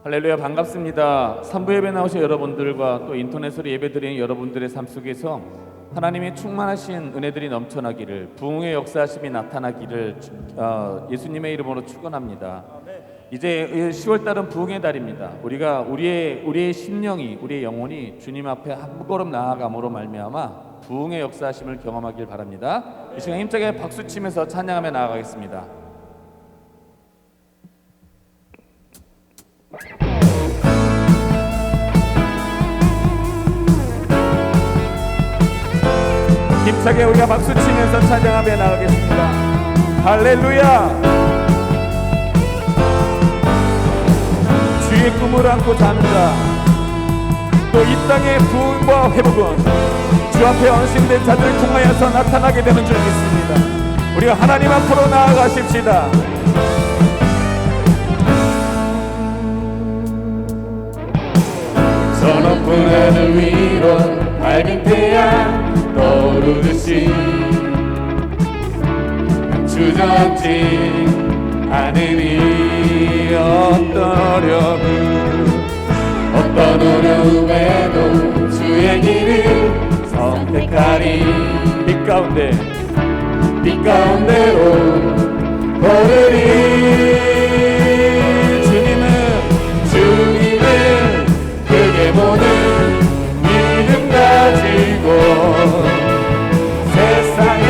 할렐루야, 반갑습니다. 3부 예배 나오신 여러분들과 또 인터넷으로 예배드리는 여러분들의 삶 속에서 하나님의 충만하신 은혜들이 넘쳐나기를, 부흥의 역사하심이 나타나기를 예수님의 이름으로 축원합니다. 이제 10월달은 부흥의 달입니다. 우리가 우리의 심령이, 우리의 영혼이 주님 앞에 한 걸음 나아감으로 말미암아 부흥의 역사하심을 경험하길 바랍니다. 이 시간 힘차게 박수치면서 찬양하며 나아가겠습니다. 힘차게 우리가 박수치면서 찬양하며 나가겠습니다. 할렐루야. 주의 꿈을 안고 자는 자, 또 이 땅의 부흥과 회복은 주 앞에 언신된 자들을 통하여서 나타나게 되는 줄 믿습니다. 우리가 하나님 앞으로 나아가십시다. 저 높은 하늘 위로 밝은 태양 떠오르듯이 주저앉지 않으니 어떤 어려움에도 주의 길을 선택하리. 빛 가운데로 걸으리. 주님은 크게 보는 믿음 가지고 세상에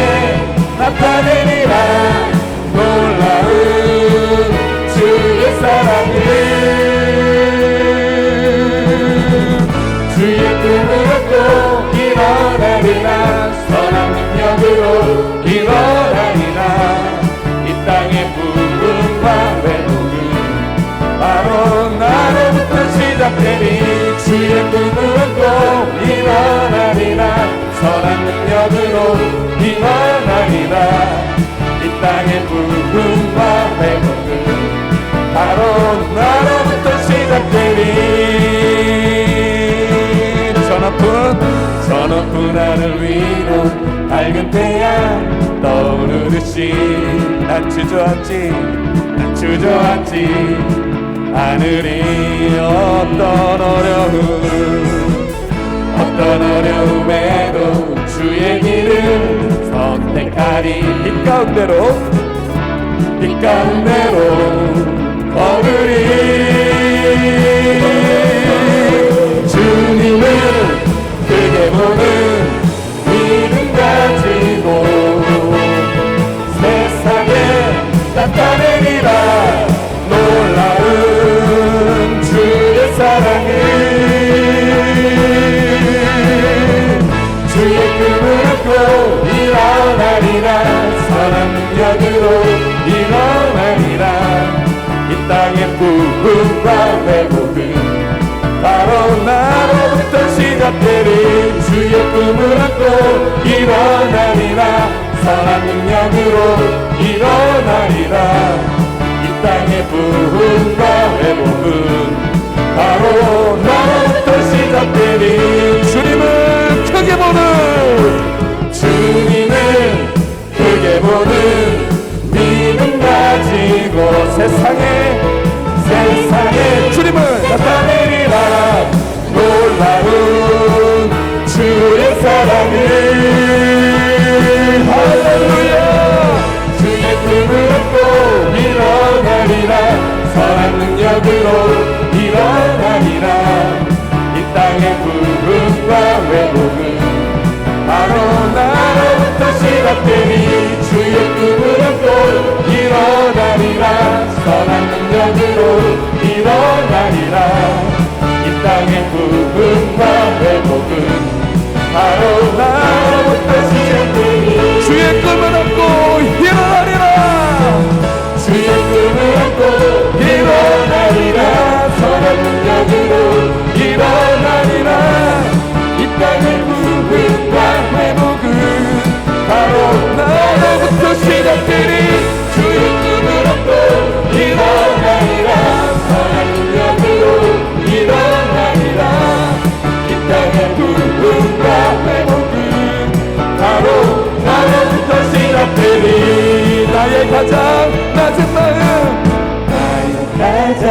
나타내리라. 놀라운 주의 사랑을, 주의 꿈을 얻고 일어나리라. 선한 능력으로 일어나리라. 이 땅의 부흥과 회복은 바로 나로부터 시작되니 주의 꿈을 얻고 일어나리라. 선한 능력으로 일어나리라. 이 땅의 부흥과 회복은 바로 나로부터 시작되니 저 높은 하늘 위로 밝은 태양 떠오르듯이 난 주저앉지 않으리. 어떤 어려움에도 주의 길을 선택하리. 빛 가운데로 걸으리. 주님을 크게 보는 믿음 가지고 세상에 나타내리라. 놀라운 주의 사랑을, 주의 꿈을 얻고 일어나리라. 선한 능력으로 일어나리라. 이 땅의 부흥과 회복은 바로 나로부터 시작되리. 주의 꿈을 얻고 일어나리라. 선한 능력으로 일어나리라. 이 땅의 부흥과 회복은 바로 나로부터 시작되리. 주님을 크게 보는 믿음 가지고 세상에 주님을 나타내리라. 놀라운 주의 사랑을, 할렐루야. 주의 꿈을 얻고 일어나리라. 선한 능력으로 일어나리라. 이 땅의 부흥과 회복은 바로 나로부터 시작되니 주의 꿈을 얻고 일어나리라. 선한 능력으로 일어나리라. 이 땅의 부흥과 회복은 바로 나로부터 시작되니 주의 꿈을 얻고 일어나리라. 주의 꿈을 얻고 일어나리라. 선한 능력으로 일어나리라. 이 땅의 부흥과 회복은 바로 나로부터 시작되니 주의 꿈을 얻고 일어나리라. 선한 능력으로 일어나리라. 이 땅의 부흥과 회복은 바로 나로부터 시작되니 나의 가장 낮은 마음, 나의 가장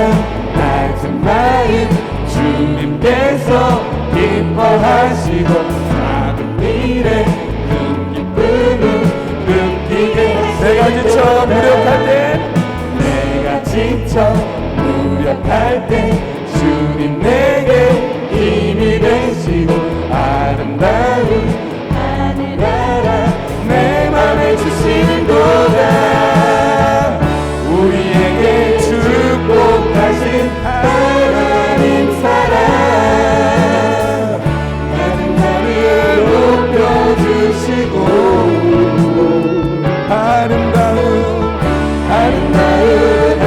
낮은 마음 무력할 때 내가 지쳐 무력할 때 주님 내게 힘이 되시고 아름다운 하늘나라 내 맘에 주시는도다. 우리에게 축복하신 하나님 사랑 나는 나를 높여주시고 아름다운 하늘나라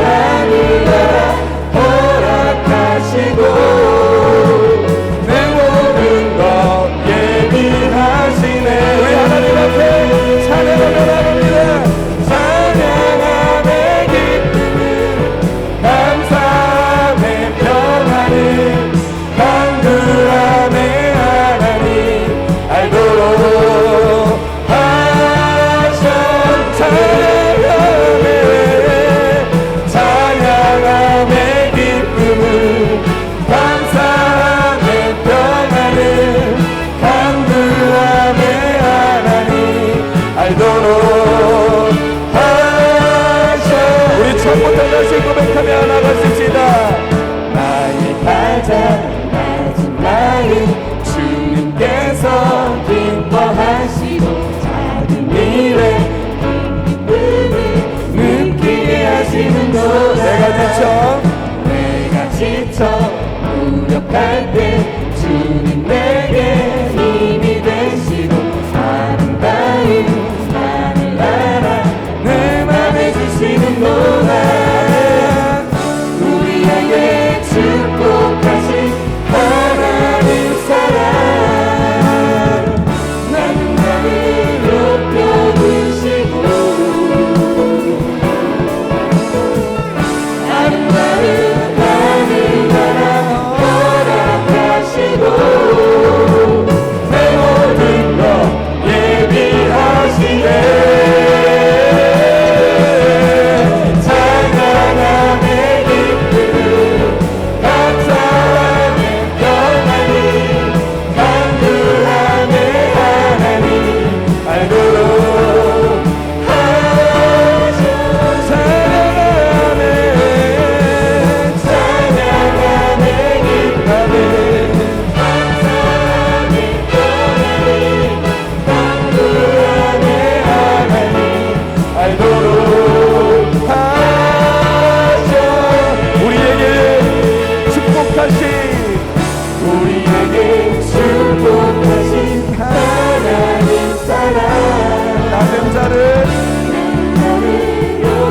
허락하시고 내 모든 것 예비하시네. 우리 하나님 앞에 찬양하며 나갑니다. 찬양함의 기쁨을 감사함의 평안을 강구함의 하나님 알도록 하셨. 찬양함의 기쁨을 감사함의 평안을 강구함의 하나님 알도록 하셨. 우리 처음부터 다시 고백하며 나가십시다. 나의 가장 낮은 마음 주님께서 기뻐하시고 작은 일에 느끼게 하시는도다. 내가 지쳐 무력할 때 주님 내게 힘이 되시고 아름다운 하늘나라 내 맘에 주시는도다. 우리에게 축복하신 하나님 사랑 나는 나를 높여주시고 아름다운 하늘나라 허락하시고 내 모든 것 예비하시네. 찬양함의 기쁨을 감사함의 평안을 강구함의 하나님 알도록 하셨. 찬양함의 기쁨을 감사함의 평안을 강구함의 하나님 알도록 하셨. 우리에게 축복하신 하나님 사랑 낮은 자를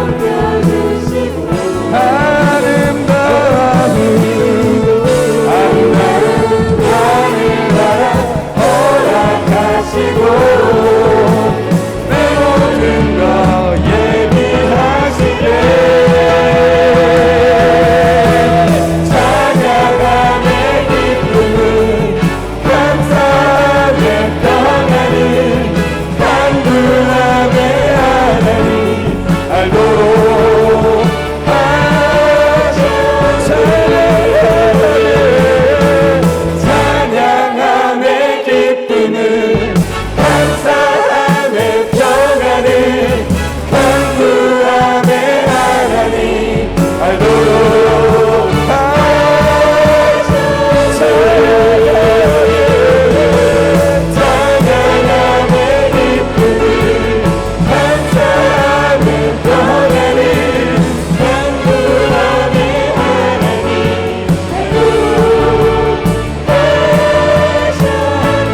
높여주시고 아름다운 하늘나라 허락하시고 내 모든 것 예비하시네. 찬양함의 기쁨을 감사함의 평안을 강구함의 하나님 알도록 하셨. 찬양함의 기쁨을 감사함의 평안을 강구함의 하나님 알도록 하셨. 찬양함의 기쁨을 감사함의 평안을 강구함의 하나님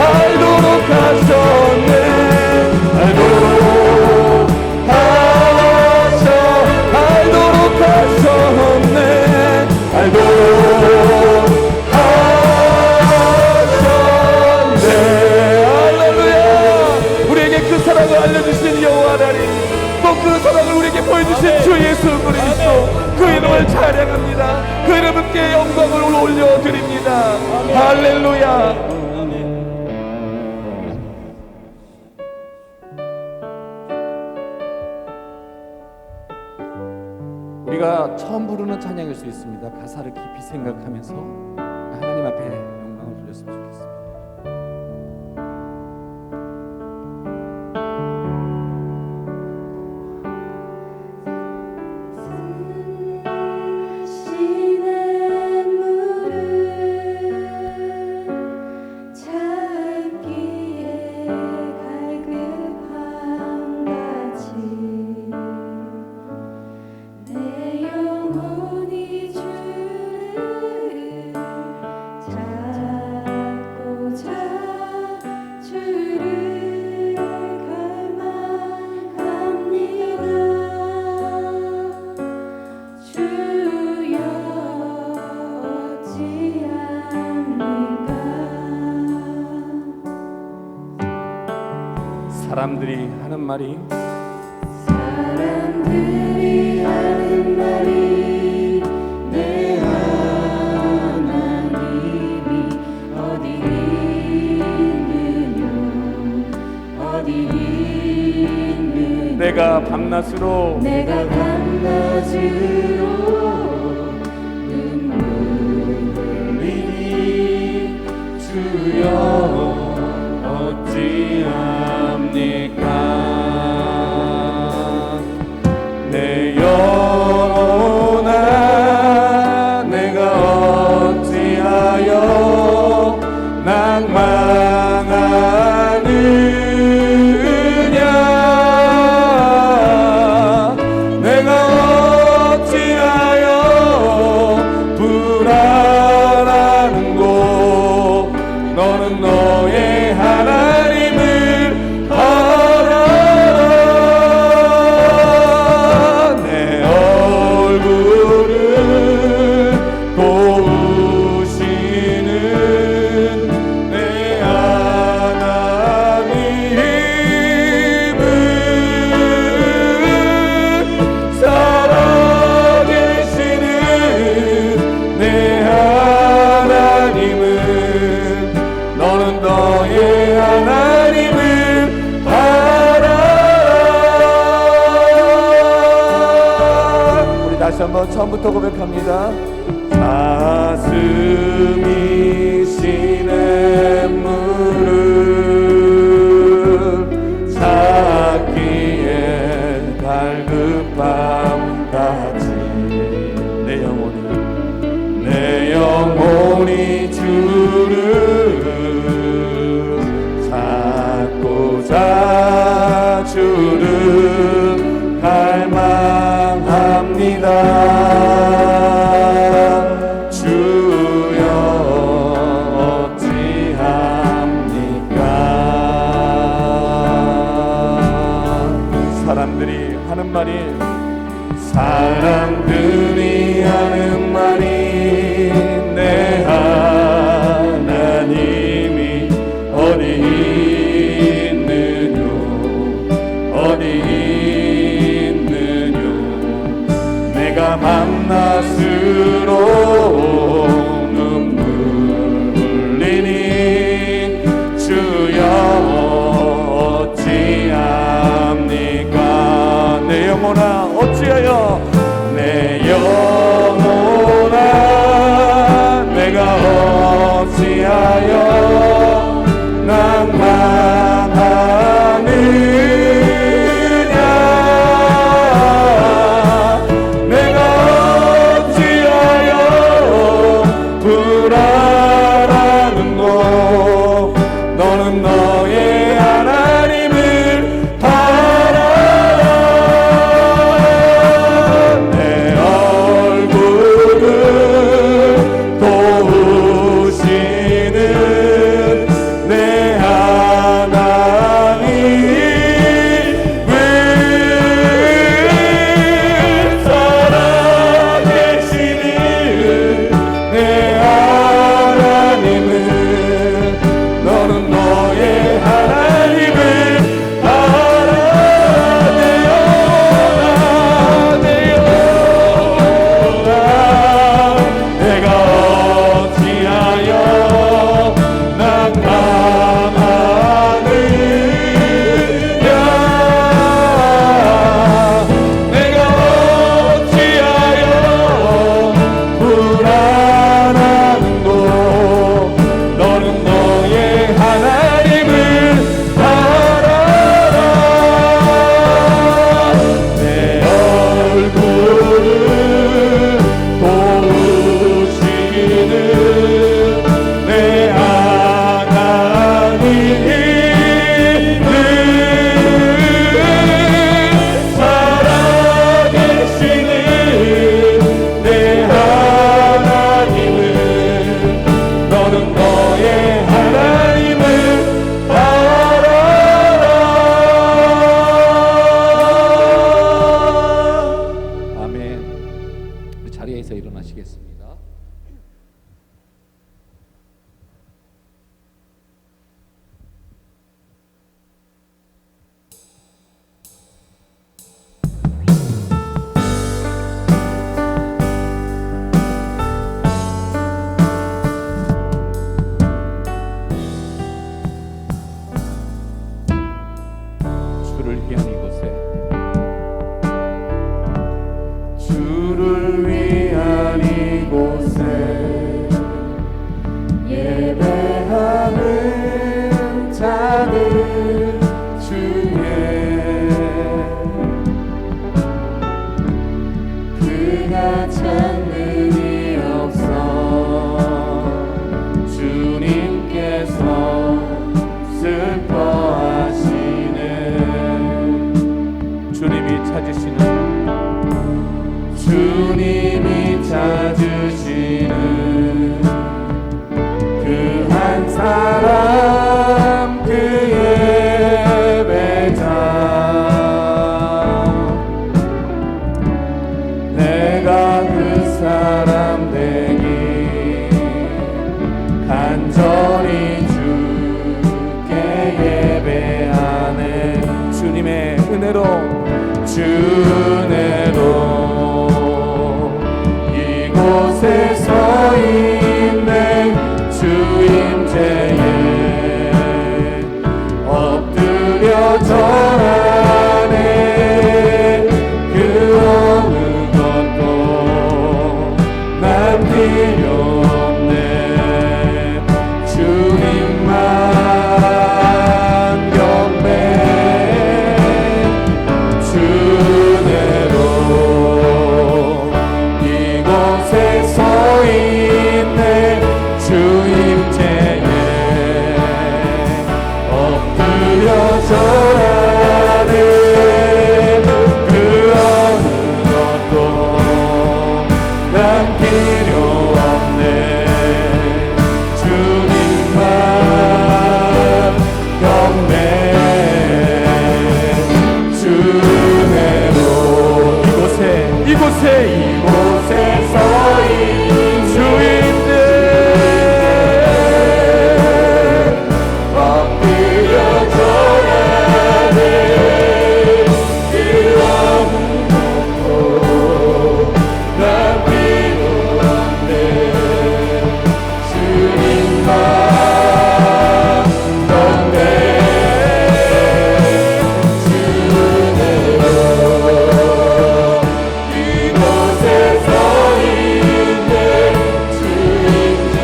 알도록 하셨네. 알도록 하셨네. 할렐루야. 우리에게 그 사랑을 알려주신 여호와 하나님, 또 그 사랑을 우리에게 보여주신 주 예수 그리스도, 그 이름을 찬양합니다. 그 이름께 영광을 올려드립니다. 할렐루야. 우리가 처음 부르는 찬양일 수 있습니다. 가사를 깊이 생각하면서 하나님 앞에 영광을 돌렸으면 좋겠습니다. 사람들이 하는 말이 내 하나님이 어디 있느냐 어디 있느냐 내가 밤낮으로 눈물 흘리니 주여 어찌합니까 내 영혼아 내가 어찌하여 낭망하느냐 내가 어찌하여 불안하는고 너는 너의 하나님을 알아라 내 얼굴을 도우시는 내 하나님을 살아계시는 내 하나님을 너는 너의 하나님을 알아 우리 다시 한번 처음부터 고백합니다 가슴이 시냇물을 찾기에 갈급함 같이 내 영혼이 주를 찾고자 주를 갈망합니다 주여 어찌합니까 사람들이 하는 말이 내 하나님이 어디 있느냐 어디 있느냐 내가 밤낮으로 눈물 흘리니 주여 어찌합니까 내 영혼아 어찌하여 내 영혼아 내가 어찌하여 낭망하느냐 내가 어찌하여 이곳에 주를 위한 이곳에 예배하는 자들 중에 그가 찾는 이 없어 주님께서 슬퍼하시는 주님이 찾으시는 그 한 사람 그 예배자 내가 그 사람 되기 간절히 주께 예배하네 주님의 은혜로 주 은혜로 이곳에 서 있네 주임제에 엎드려 절하네 그 어느 것도 난 필요 없네 주님만 경배 주 은혜로 이곳에 서 있네 주임제에 엎드려 절하네 그 어느 것도 난 필요 없네 주님만 경배 주 은혜로 이곳에 서 있는 주임들 엎드려 절하네 그 어느 것도 난 필요 없네 주님만 경배 주 은혜로 이곳에 서 있네 주님께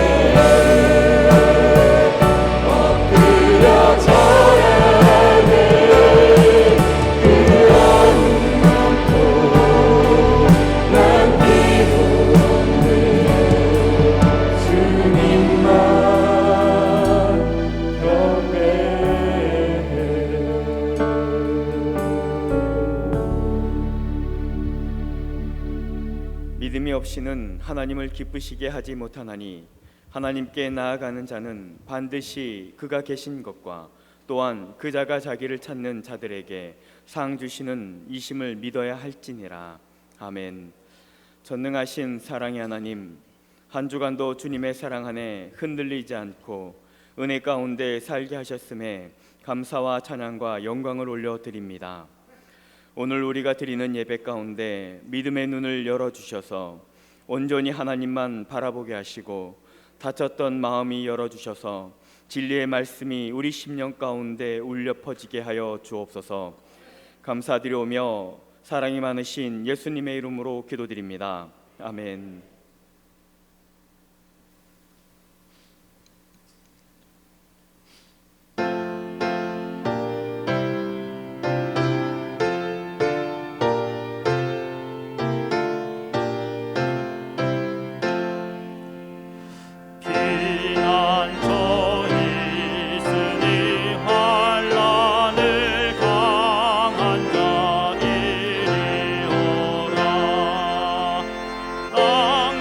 엎드려 절하네 그 어느 것도 난 필요 없네 주님만 믿음이 없이는 하나님을 기쁘시게 하지 못하나니 하나님께 나아가는 자는 반드시 그가 계신 것과 또한 그 자가 자기를 찾는 자들에게 상 주시는 이심을 믿어야 할지니라. 아멘. 전능하신 사랑의 하나님, 한 주간도 주님의 사랑 안에 흔들리지 않고 은혜 가운데 살게 하셨음에 감사와 찬양과 영광을 올려드립니다. 오늘 우리가 드리는 예배 가운데 믿음의 눈을 열어주셔서 온전히 하나님만 바라보게 하시고 닫혔던 마음이 열어주셔서 진리의 말씀이 우리 심령 가운데 울려 퍼지게 하여 주옵소서. 감사드리오며 사랑이 많으신 예수님의 이름으로 기도드립니다. 아멘. 강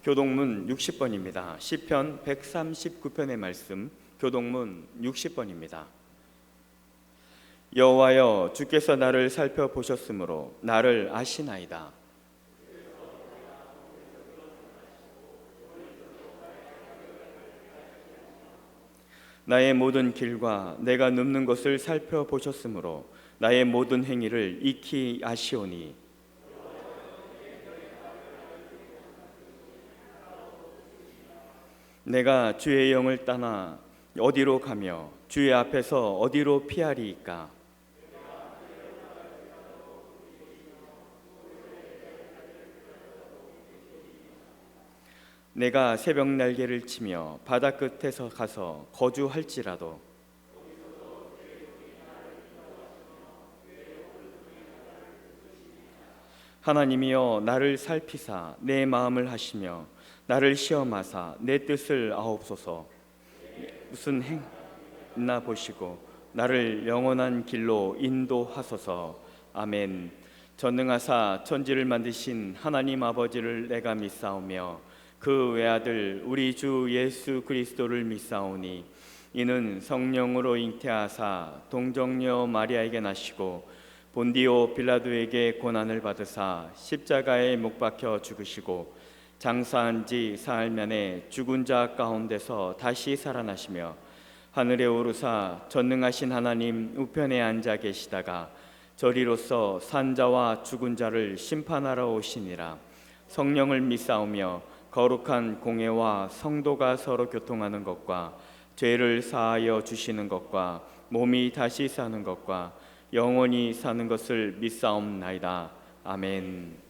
교동문 60번입니다. 시편 139편의 말씀, 교동문 60번입니다. 여호와여, 주께서 나를 살펴보셨으므로 나를 아시나이다. 나의 모든 길과 내가 눕는 것을 살펴보셨으므로 나의 모든 행위를 익히 아시오니. 내가 주의 영을 떠나 어디로 가며 주의 앞에서 어디로 피하리이까? 내가 새벽 날개를 치며 바다 끝에서 가서 거주할지라도 하나님이여, 나를 살피사 내 마음을 하시며 나를 시험하사 내 뜻을 아옵소서. 무슨 행나 보시고 나를 영원한 길로 인도하소서. 아멘. 전능하사 천지를 만드신 하나님 아버지를 내가 믿사오며 그 외아들 우리 주 예수 그리스도를 믿사오니 이는 성령으로 잉태하사 동정녀 마리아에게 나시고 본디오 빌라도에게 고난을 받으사 십자가에 못 박혀 죽으시고 장사한 지 사흘 만에 죽은 자 가운데서 다시 살아나시며 하늘에 오르사 전능하신 하나님 우편에 앉아 계시다가 저리로서 산자와 죽은 자를 심판하러 오시니라. 성령을 믿사오며 거룩한 공회와 성도가 서로 교통하는 것과 죄를 사하여 주시는 것과 몸이 다시 사는 것과 영원히 사는 것을 믿사옵나이다. 아멘.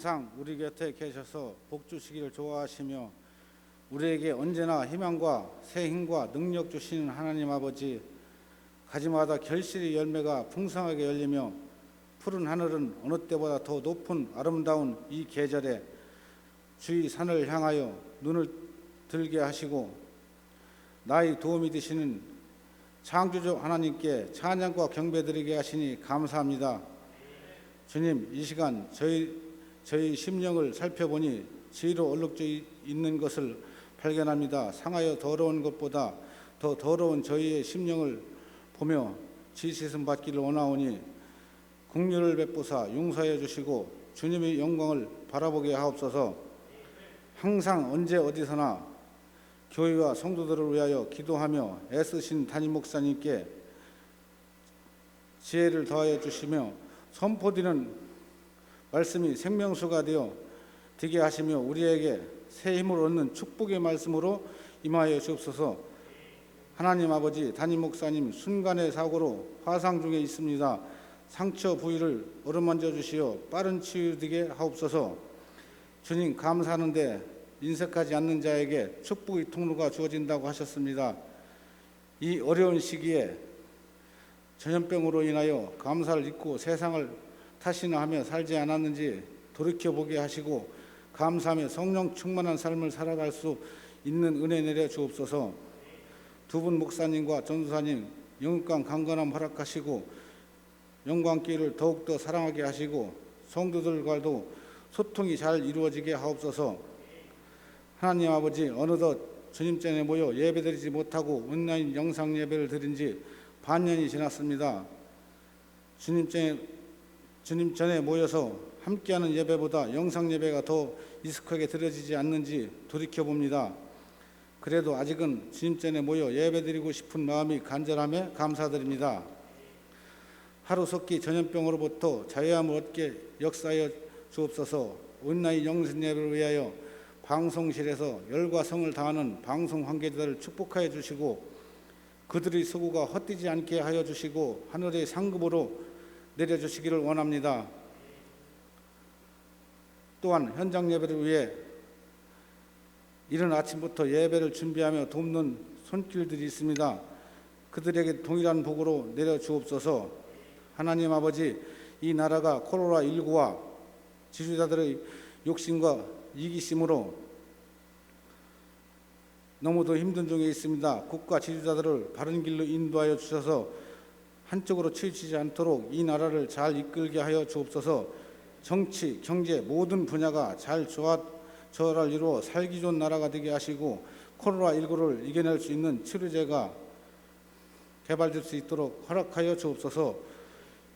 항상 우리 곁에 계셔서 복 주시기를 좋아하시며 우리에게 언제나 희망과 새 힘과 능력 주시는 하나님 아버지, 가지마다 결실의 열매가 풍성하게 열리며 푸른 하늘은 어느 때보다 더 높은 아름다운 이 계절에 주의 산을 향하여 눈을 들게 하시고 나의 도움이 되시는 창조주 하나님께 찬양과 경배드리게 하시니 감사합니다. 주님, 이 시간 저희 심령을 살펴보니 죄로 얼룩져 있는 것을 발견합니다. 상하여 더러운 것보다 더 더러운 저희의 심령을 보며 지 씻음 받기를 원하오니 긍휼을 베푸사 용서해 주시고 주님의 영광을 바라보게 하옵소서. 항상 언제 어디서나 교회와 성도들을 위하여 기도하며 애쓰신 담임 목사님께 지혜를 더하여 주시며 선포되는 말씀이 생명수가 되게 하시며 우리에게 새 힘을 얻는 축복의 말씀으로 임하여 주옵소서. 하나님 아버지, 담임 목사님 순간의 사고로 화상 중에 있습니다. 상처 부위를 어루만져 주시어 빠른 치유되게 하옵소서. 주님, 감사하는데 인색하지 않는 자에게 축복의 통로가 주어진다고 하셨습니다. 이 어려운 시기에 전염병으로 인하여 감사를 잊고 세상을 탓이나 하며 살지 않았는지 돌이켜보게 하시고 감사하며 성령 충만한 삶을 살아갈 수 있는 은혜 내려 주옵소서. 두 분 목사님과 전도사님 영육간 강건함 허락하시고 영광길을 더욱더 사랑하게 하시고 성도들과도 소통이 잘 이루어지게 하옵소서. 하나님 아버지, 어느덧 주님 전에 모여 예배드리지 못하고 온라인 영상 예배를 드린 지 반년이 지났습니다. 주님 전에 모여서 함께하는 예배보다 영상 예배가 더 익숙하게 드려지지 않는지 돌이켜봅니다. 그래도 아직은 주님 전에 모여 예배드리고 싶은 마음이 간절함에 감사드립니다. 하루속히 전염병으로부터 자유함을 얻게 역사하여 주옵소서. 온라인 영상 예배를 위하여 방송실에서 열과 성을 다하는 방송 관계자들을 축복하여 주시고 그들의 수고가 헛되지 않게 하여 주시고 하늘의 상급으로 내려주시기를 원합니다. 또한 현장 예배를 위해 이른 아침부터 예배를 준비하며 돕는 손길들이 있습니다. 그들에게 동일한 복으로 내려주옵소서. 하나님 아버지, 이 나라가 코로나19와 지주자들의 욕심과 이기심으로 너무도 힘든 중에 있습니다. 국가 지주자들을 바른 길로 인도하여 주셔서 한쪽으로 치우치지 않도록 이 나라를 잘 이끌게 하여 주옵소서. 정치, 경제 모든 분야가 잘 조화를 이루어 살기 좋은 나라가 되게 하시고 코로나19를 이겨낼 수 있는 치료제가 개발될 수 있도록 허락하여 주옵소서.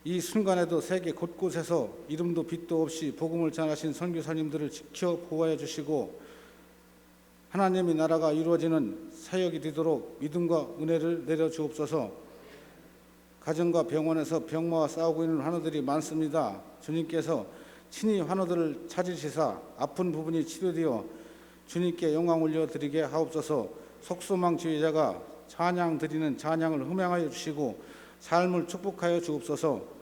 이 순간에도 세계 곳곳에서 이름도 빛도 없이 복음을 전하신 선교사님들을 지켜 보호하여 주시고 하나님의 나라가 이루어지는 사역이 되도록 믿음과 은혜를 내려 주옵소서. 가정과 병원에서 병마와 싸우고 있는 환우들이 많습니다. 주님께서 친히 환우들을 찾으시사 아픈 부분이 치료되어 주님께 영광 올려드리게 하옵소서. 속소망 지휘자가 찬양 드리는 찬양을 흠양하여 주시고 삶을 축복하여 주옵소서.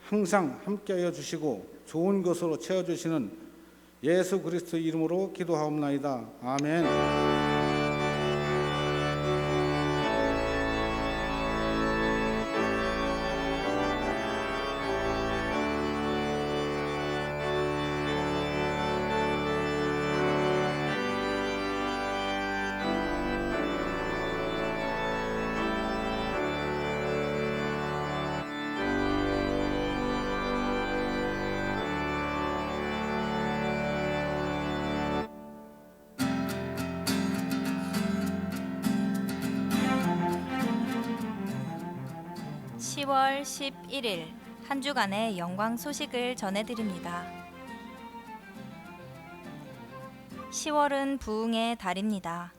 항상 함께하여 주시고 좋은 것으로 채워주시는 예수 그리스도의 이름으로 기도하옵나이다. 아멘. (10월 11일) 한 주간의 영광 소식을 전해드립니다. 10월은 부흥의 달입니다.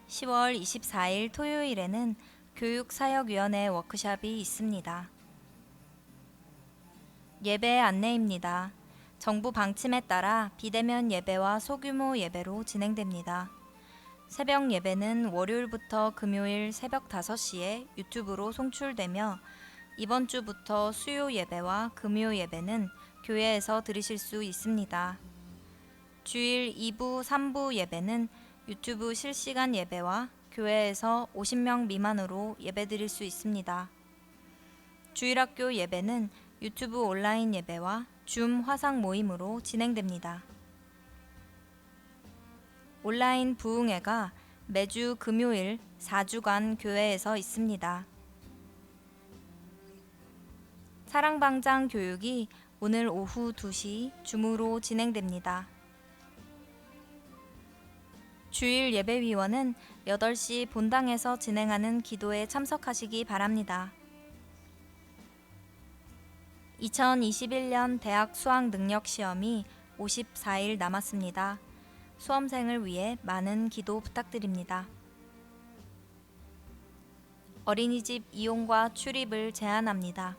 10월 24일 토요일에는 교육사역위원회 워크숍이 있습니다. 예배 안내입니다. 정부 방침에 따라 비대면 예배와 소규모 예배로 진행됩니다. 새벽 예배는 월요일부터 금요일 새벽 5시에 유튜브로 송출되며 이번 주부터 수요 예배와 금요 예배는 교회에서 들으실 수 있습니다. 주일 2부, 3부 예배는 유튜브 실시간 예배와 교회에서 50명 미만으로 예배드릴 수 있습니다. 주일학교 예배는 유튜브 온라인 예배와 줌 화상 모임으로 진행됩니다. 온라인 부흥회가 매주 금요일 4주간 교회에서 있습니다. 사랑방장 교육이 오늘 오후 2시 줌으로 진행됩니다. 주일 예배위원은 8시 본당에서 진행하는 기도에 참석하시기 바랍니다. 2021년 대학 수학 능력 시험이 54일 남았습니다. 수험생을 위해 많은 기도 부탁드립니다. 어린이집 이용과 출입을 제한합니다.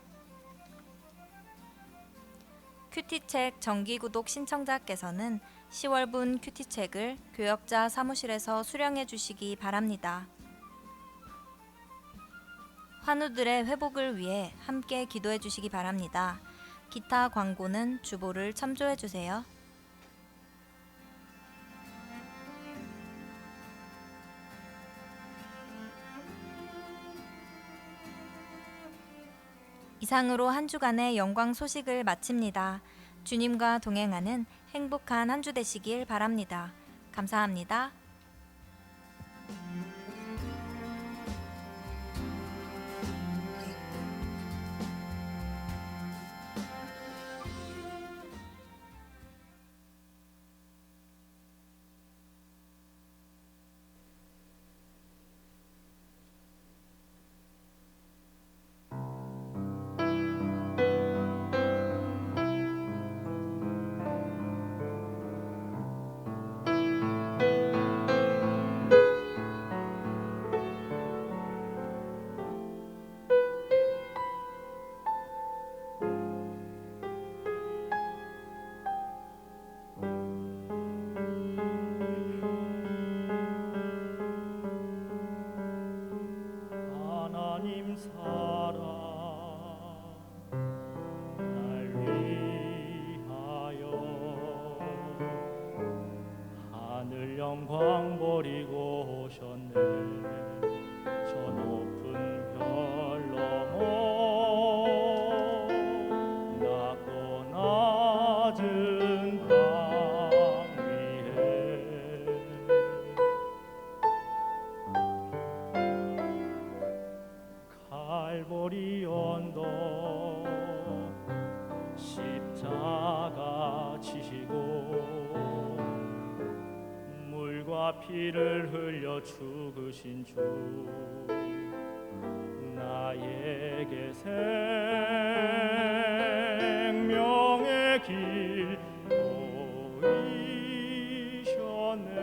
큐티책 정기구독 신청자께서는 10월분 큐티책을 교역자 사무실에서 수령해 주시기 바랍니다. 환우들의 회복을 위해 함께 기도해 주시기 바랍니다. 기타 광고는 주보를 참조해 주세요. 이상으로 한 주간의 영광 소식을 마칩니다. 주님과 동행하는 행복한 한 주 되시길 바랍니다. 감사합니다. 하나님 사랑 날 위하여 하늘 영광 버리고 오셨네. 저 높은 별 넘어 낮고 낮은 땅 위에 갈보리 언덕 십자가 지시고 물과 피를 흘려 죽으신 주 나에게 생명의 길 보이셨네.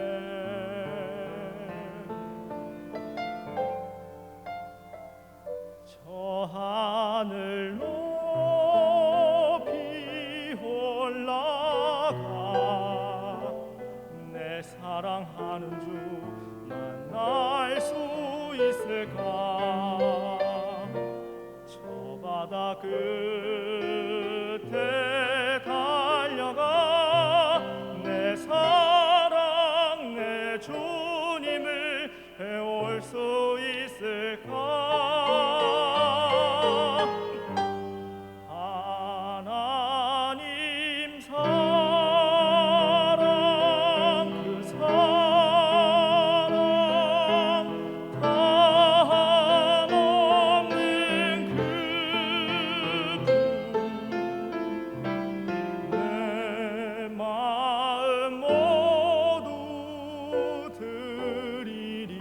저 하늘 높이 올라가 내 사랑하는 주 만날 수 있을까. 저 바다 끝에 달려가 내 사랑 내 주님을 배울 수 있을까. 하나님 사랑 그 사랑 한없는 그 내 마음 모두 드리리.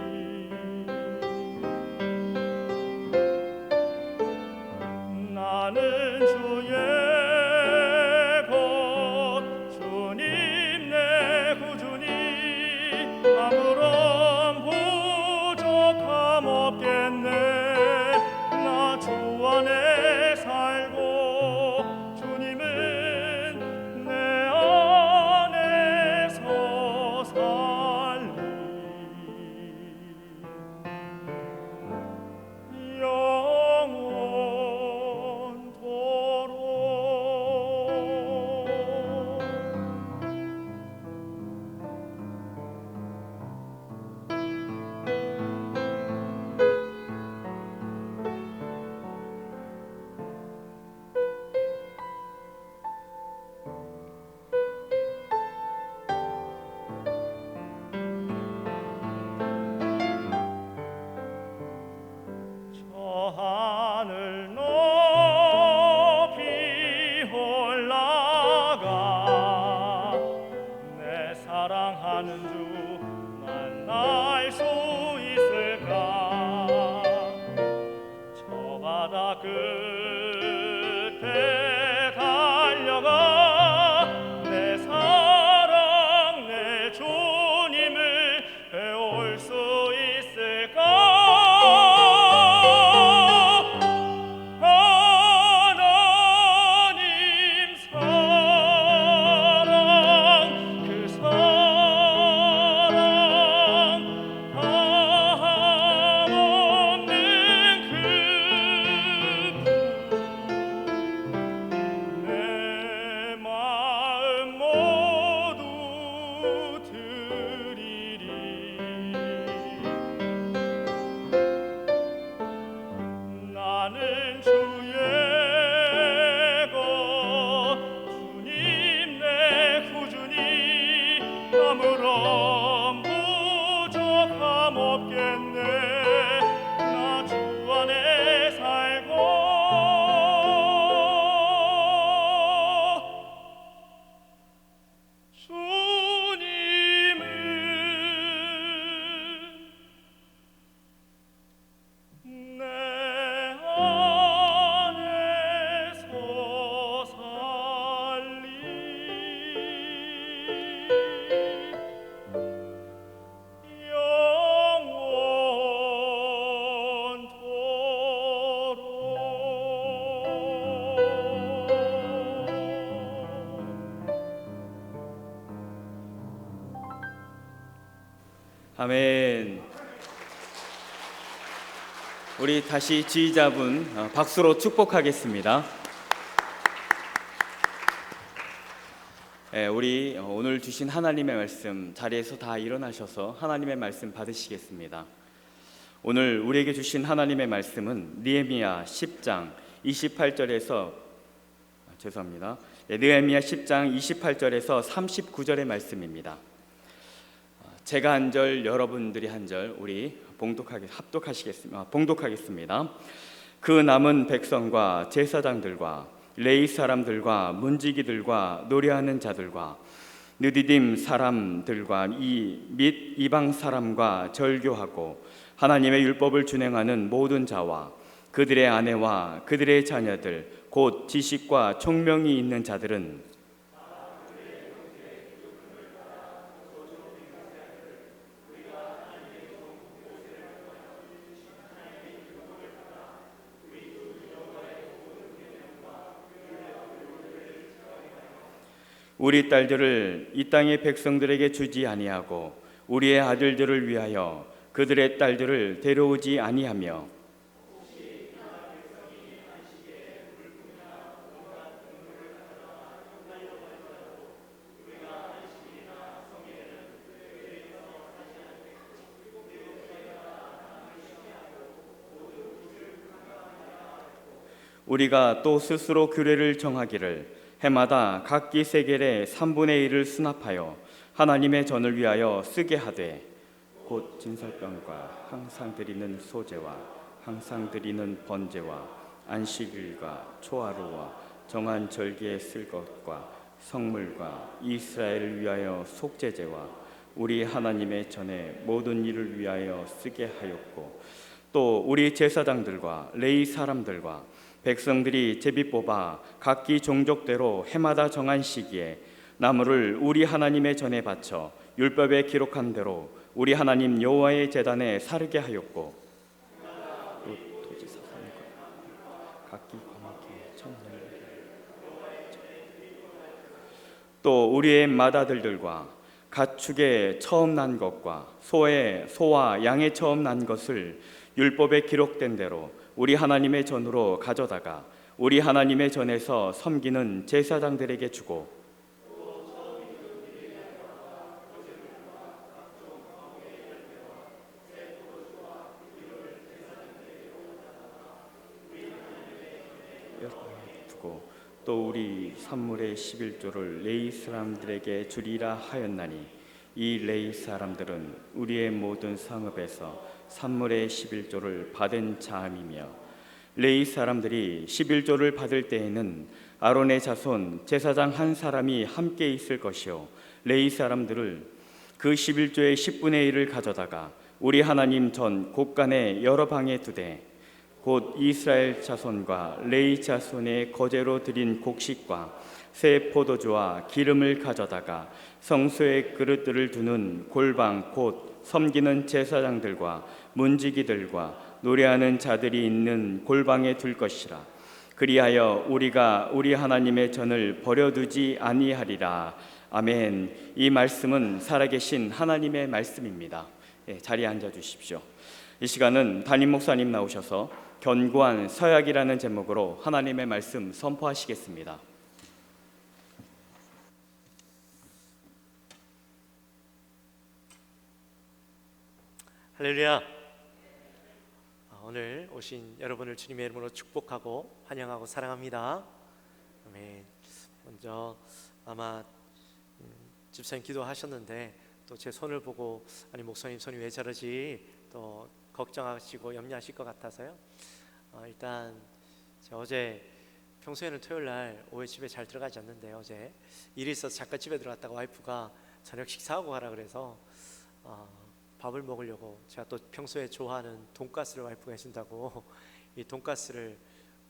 아멘. 우리 다시 지휘자분 박수로 축복하겠습니다. 우리 오늘 주신 하나님의 말씀 자리에서 다 일어나셔서 하나님의 말씀 받으시겠습니다. 오늘 우리에게 주신 하나님의 말씀은 느헤미야 10장 28절에서 느헤미야 10장 28절에서 39절의 말씀입니다. 제가 한 절, 여러분들이 한 절, 우리 봉독하겠습니다. 그 남은 백성과 제사장들과 레위 사람들과 문지기들과 노래하는 자들과 느디딤 사람들과 및 이방 사람과 절교하고 하나님의 율법을 준행하는 모든 자와 그들의 아내와 그들의 자녀들 곧 지식과 총명이 있는 자들은 우리 딸들을 이 땅의 백성들에게 주지 아니하고 우리의 아들들을 위하여 그들의 딸들을 데려오지 아니하며 우리가 또 스스로 규례를 정하기를 해마다 각기 세겔의 3분의 1을 수납하여 하나님의 전을 위하여 쓰게 하되 곧 진설병과 항상 드리는 소제와 항상 드리는 번제와 안식일과 초하루와 정한 절기에 쓸 것과 성물과 이스라엘을 위하여 속죄제와 우리 하나님의 전에 모든 일을 위하여 쓰게 하였고 또 우리 제사장들과 레위 사람들과 백성들이 제비 뽑아 각기 종족대로 해마다 정한 시기에 나무를 우리 하나님의 전에 바쳐 율법에 기록한 대로 우리 하나님 여호와의 제단에 사르게 하였고 또 토지 사산과 각기 거룩히 천년을 또 우리의 맏아들들과 가축의 처음 난 것과 소와 양의 처음 난 것을 율법에 기록된 대로 우리 하나님의 전으로 가져다가 우리 하나님의 전에서 섬기는 제사장들에게 주고 또 우리 산물의 11조를 레위 사람들에게 주리라 하였나니 이 레위 사람들은 우리의 모든 성읍에서 산물의 11조를 받은 자임이며 레위 사람들이 11조를 받을 때에는 아론의 자손 제사장 한 사람이 함께 있을 것이요 레위 사람들을 그 11조의 10분의 1을 가져다가 우리 하나님 전 곳간에 여러 방에 두되 곧 이스라엘 자손과 레위 자손의 거제로 드린 곡식과 새 포도주와 기름을 가져다가 성소의 그릇들을 두는 골방 곧 섬기는 제사장들과 문지기들과 노래하는 자들이 있는 골방에 둘 것이라. 그리하여 우리가 우리 하나님의 전을 버려두지 아니하리라. 아멘. 이 말씀은 살아계신 하나님의 말씀입니다. 자리에 앉아 주십시오. 이 시간은 담임 목사님 나오셔서 견고한 서약이라는 제목으로 하나님의 말씀 선포하시겠습니다. 할렐루야. 오늘 오신 여러분을 주님의 이름으로 축복하고 환영하고 사랑합니다. 아멘. 먼저 아마 집사님 기도하셨는데 또 제 손을 보고 아니 목사님 손이 왜 저러지 또 걱정하시고 염려하실 것 같아서요. 일단 제가 어제 평소에는 토요일 날 오후에 집에 잘 들어가지 않는데 어제 일이 있어서 잠깐 집에 들어갔다가 와이프가 저녁 식사하고 가라 그래서 밥을 먹으려고 제가 또 평소에 좋아하는 돈가스를 와이프가 해준다고 이 돈가스를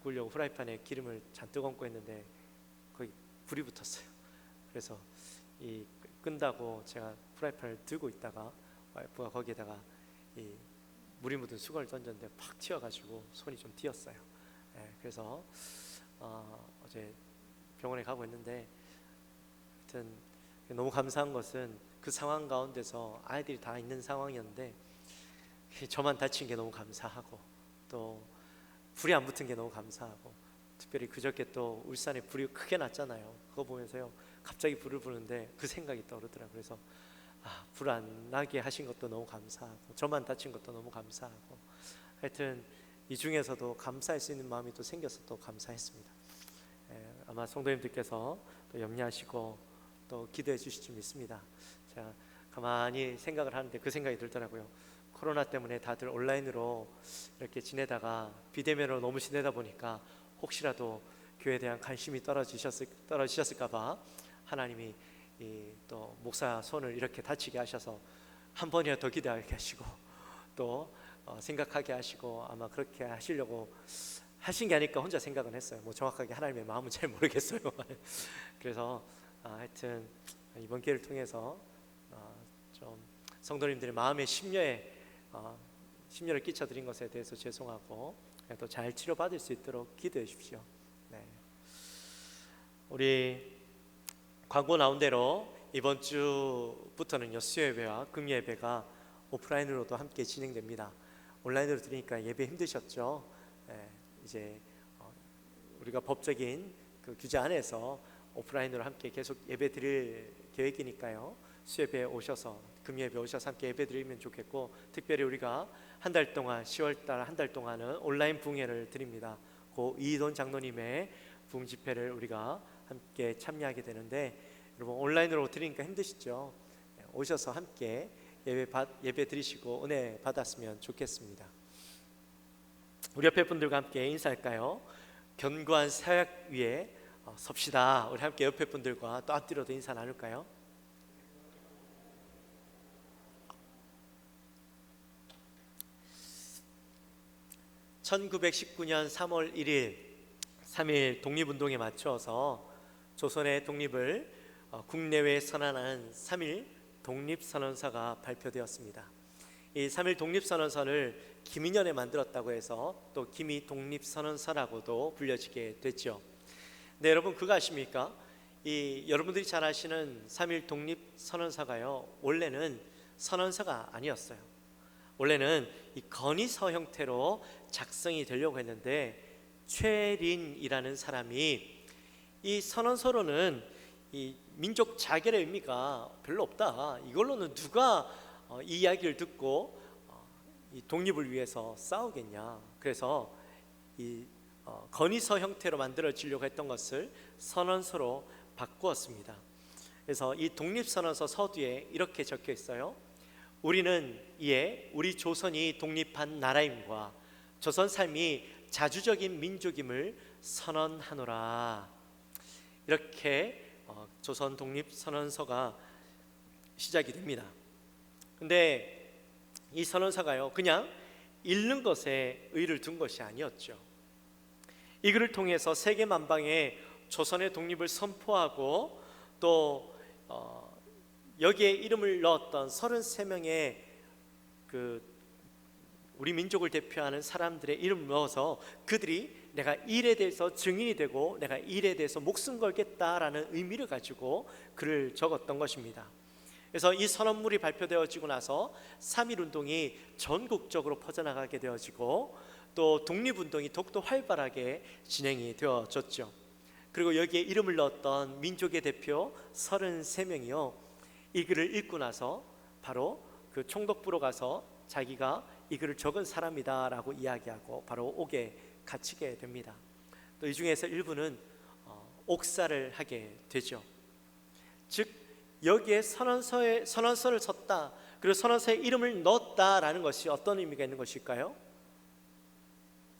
구우려고 후라이팬에 기름을 잔뜩 얹고 했는데 거기 불이 붙었어요. 그래서 이 끈다고 제가 후라이팬을 들고 있다가 와이프가 거기에다가 이 물이 묻은 수건을 던졌는데 팍 튀어가지고 손이 좀 띄었어요. 그래서 어제 병원에 가고 있는데 하여튼 너무 감사한 것은 그 상황 가운데서 아이들이 다 있는 상황이었는데 저만 다친 게 너무 감사하고 또 불이 안 붙은 게 너무 감사하고 특별히 그저께 또 울산에 불이 크게 났잖아요. 그거 보면서요 갑자기 불을 부는데 그 생각이 떠오르더라고요. 그래서 불 안 나게 하신 것도 너무 감사하고 저만 다친 것도 너무 감사하고 하여튼 이 중에서도 감사할 수 있는 마음이 또 생겨서 또 감사했습니다. 아마 성도님들께서 또 염려하시고 또 기도해 주실 줄 믿습니다. 제가 가만히 생각을 하는데 그 생각이 들더라고요. 코로나 때문에 다들 온라인으로 이렇게 지내다가 비대면으로 너무 지내다 보니까 혹시라도 교회에 대한 관심이 떨어지셨을까 봐 하나님이 또 목사 손을 이렇게 다치게 하셔서 한 번이라도 더 기도하게 하시고 또 생각하게 하시고 아마 그렇게 하시려고 하신 게 아닐까 혼자 생각은 했어요. 뭐 정확하게 하나님의 마음은 잘 모르겠어요. 그래서 하여튼 이번 기회를 통해서 좀 성도님들의 마음의 심려를 끼쳐드린 것에 대해서 죄송하고 또 잘 치료받을 수 있도록 기도해 주십시오. 네. 우리 광고 나온 대로 이번 주부터는요 수요예배와 금요예배가 오프라인으로도 함께 진행됩니다. 온라인으로 드리니까 예배 힘드셨죠? 네, 이제 우리가 법적인 그 규제 안에서 오프라인으로 함께 계속 예배 드릴 계획이니까요. 수요예배 오셔서 금요예배 오셔서 함께 예배 드리면 좋겠고 특별히 우리가 한 달 동안 10월달 한 달 동안은 온라인 부흥회를 드립니다. 고 이돈 장로님의 부흥 집회를 우리가 함께 참여하게 되는데 여러분 온라인으로 드리니까 힘드시죠? 오셔서 함께 예배 드리시고 은혜 받았으면 좋겠습니다. 우리 옆에 분들과 함께 인사할까요? 견고한 사역 위에 섭시다. 우리 함께 옆에 분들과 또 앞뒤로도 인사 나눌까요? (1919년 3월 1일) 3.1 독립운동에 맞춰서 조선의 독립을 국내외에 선언하는 3.1 독립선언서가 발표되었습니다. 이 3.1 독립선언서를 김인연에 만들었다고 해서 또 김이 독립선언서라고도 불려지게 됐죠. 네, 여러분 그거 아십니까? 여러분들이 잘 아시는 3.1 독립선언서가요 원래는 선언서가 아니었어요. 원래는 이 건의서 형태로 작성이 되려고 했는데 최린이라는 사람이 이 선언서로는 이 민족 자결의 의미가 별로 없다. 이걸로는 누가 이 이야기를 듣고 이 독립을 위해서 싸우겠냐. 그래서 이 건의서 형태로 만들어지려고 했던 것을 선언서로 바꾸었습니다. 그래서 이 독립선언서 서두에 이렇게 적혀 있어요. 우리는 이에 우리 조선이 독립한 나라임과 조선 삶이 자주적인 민족임을 선언하노라. 이렇게 조선 독립선언서가 시작이 됩니다. 근데 이 선언서가요 그냥 읽는 것에 의의를 둔 것이 아니었죠. 이 글을 통해서 세계 만방에 조선의 독립을 선포하고 또 여기에 이름을 넣었던 33명의 그 우리 민족을 대표하는 사람들의 이름을 넣어서 그들이 내가 이 일에 대해서 증인이 되고 내가 이 일에 대해서 목숨 걸겠다라는 의미를 가지고 글을 적었던 것입니다. 그래서 이 선언물이 발표되어지고 나서 3.1 운동이 전국적으로 퍼져나가게 되어지고 또 독립운동이 더욱더 활발하게 진행이 되어졌죠. 그리고 여기에 이름을 넣었던 민족의 대표 33명이요 이 글을 읽고 나서 바로 그 총독부로 가서 자기가 이 글을 적은 사람이다라고 이야기하고 바로 옥에 갇히게 됩니다. 또 이 중에서 일부는 옥살을 하게 되죠. 즉 여기에 선언서를 썼다 그리고 선언서에 이름을 넣었다라는 것이 어떤 의미가 있는 것일까요?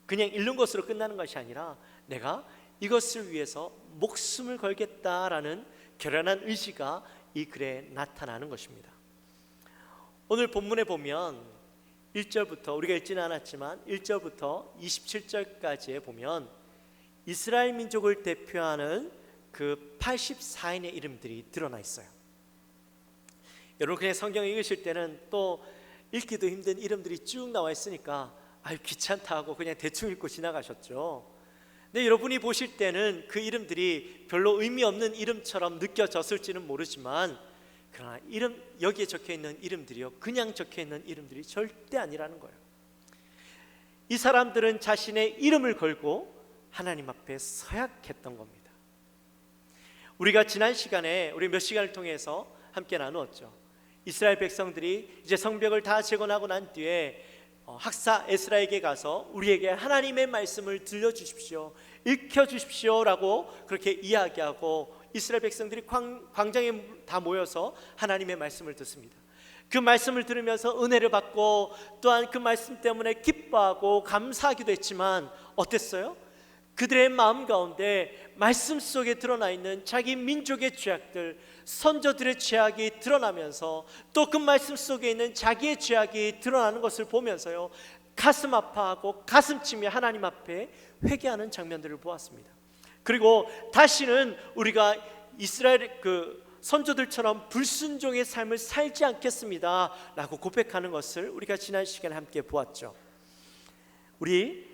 그냥 읽는 것으로 끝나는 것이 아니라 내가 이것을 위해서 목숨을 걸겠다라는 결연한 의지가 이 글에 나타나는 것입니다. 오늘 본문에 보면 1절부터 우리가 읽지는 않았지만 1절부터 27절까지에 보면 이스라엘 민족을 대표하는 그 84인의 이름들이 드러나 있어요. 여러분 그냥 성경 읽으실 때는 또 읽기도 힘든 이름들이 쭉 나와 있으니까 아유 귀찮다 하고 그냥 대충 읽고 지나가셨죠. 근데 여러분이 보실 때는 그 이름들이 별로 의미 없는 이름처럼 느껴졌을지는 모르지만 그러나 여기에 적혀 있는 이름들이요, 그냥 적혀 있는 이름들이 절대 아니라는 거예요. 이 사람들은 자신의 이름을 걸고 하나님 앞에 서약했던 겁니다. 우리가 지난 시간에 우리 몇 시간을 통해서 함께 나누었죠. 이스라엘 백성들이 이제 성벽을 다 재건하고 난 뒤에 학사 에스라에게 가서 우리에게 하나님의 말씀을 들려주십시오, 읽혀주십시오 라고 그렇게 이야기하고 이스라엘 백성들이 광장에 다 모여서 하나님의 말씀을 듣습니다. 그 말씀을 들으면서 은혜를 받고 또한 그 말씀 때문에 기뻐하고 감사하기도 했지만 어땠어요? 그들의 마음 가운데 말씀 속에 드러나 있는 자기 민족의 죄악들, 선조들의 죄악이 드러나면서 또 그 말씀 속에 있는 자기의 죄악이 드러나는 것을 보면서요, 가슴 아파하고 가슴 치며 하나님 앞에 회개하는 장면들을 보았습니다. 그리고 다시는 우리가 이스라엘 선조들처럼 불순종의 삶을 살지 않겠습니다 라고 고백하는 것을 우리가 지난 시간에 함께 보았죠. 우리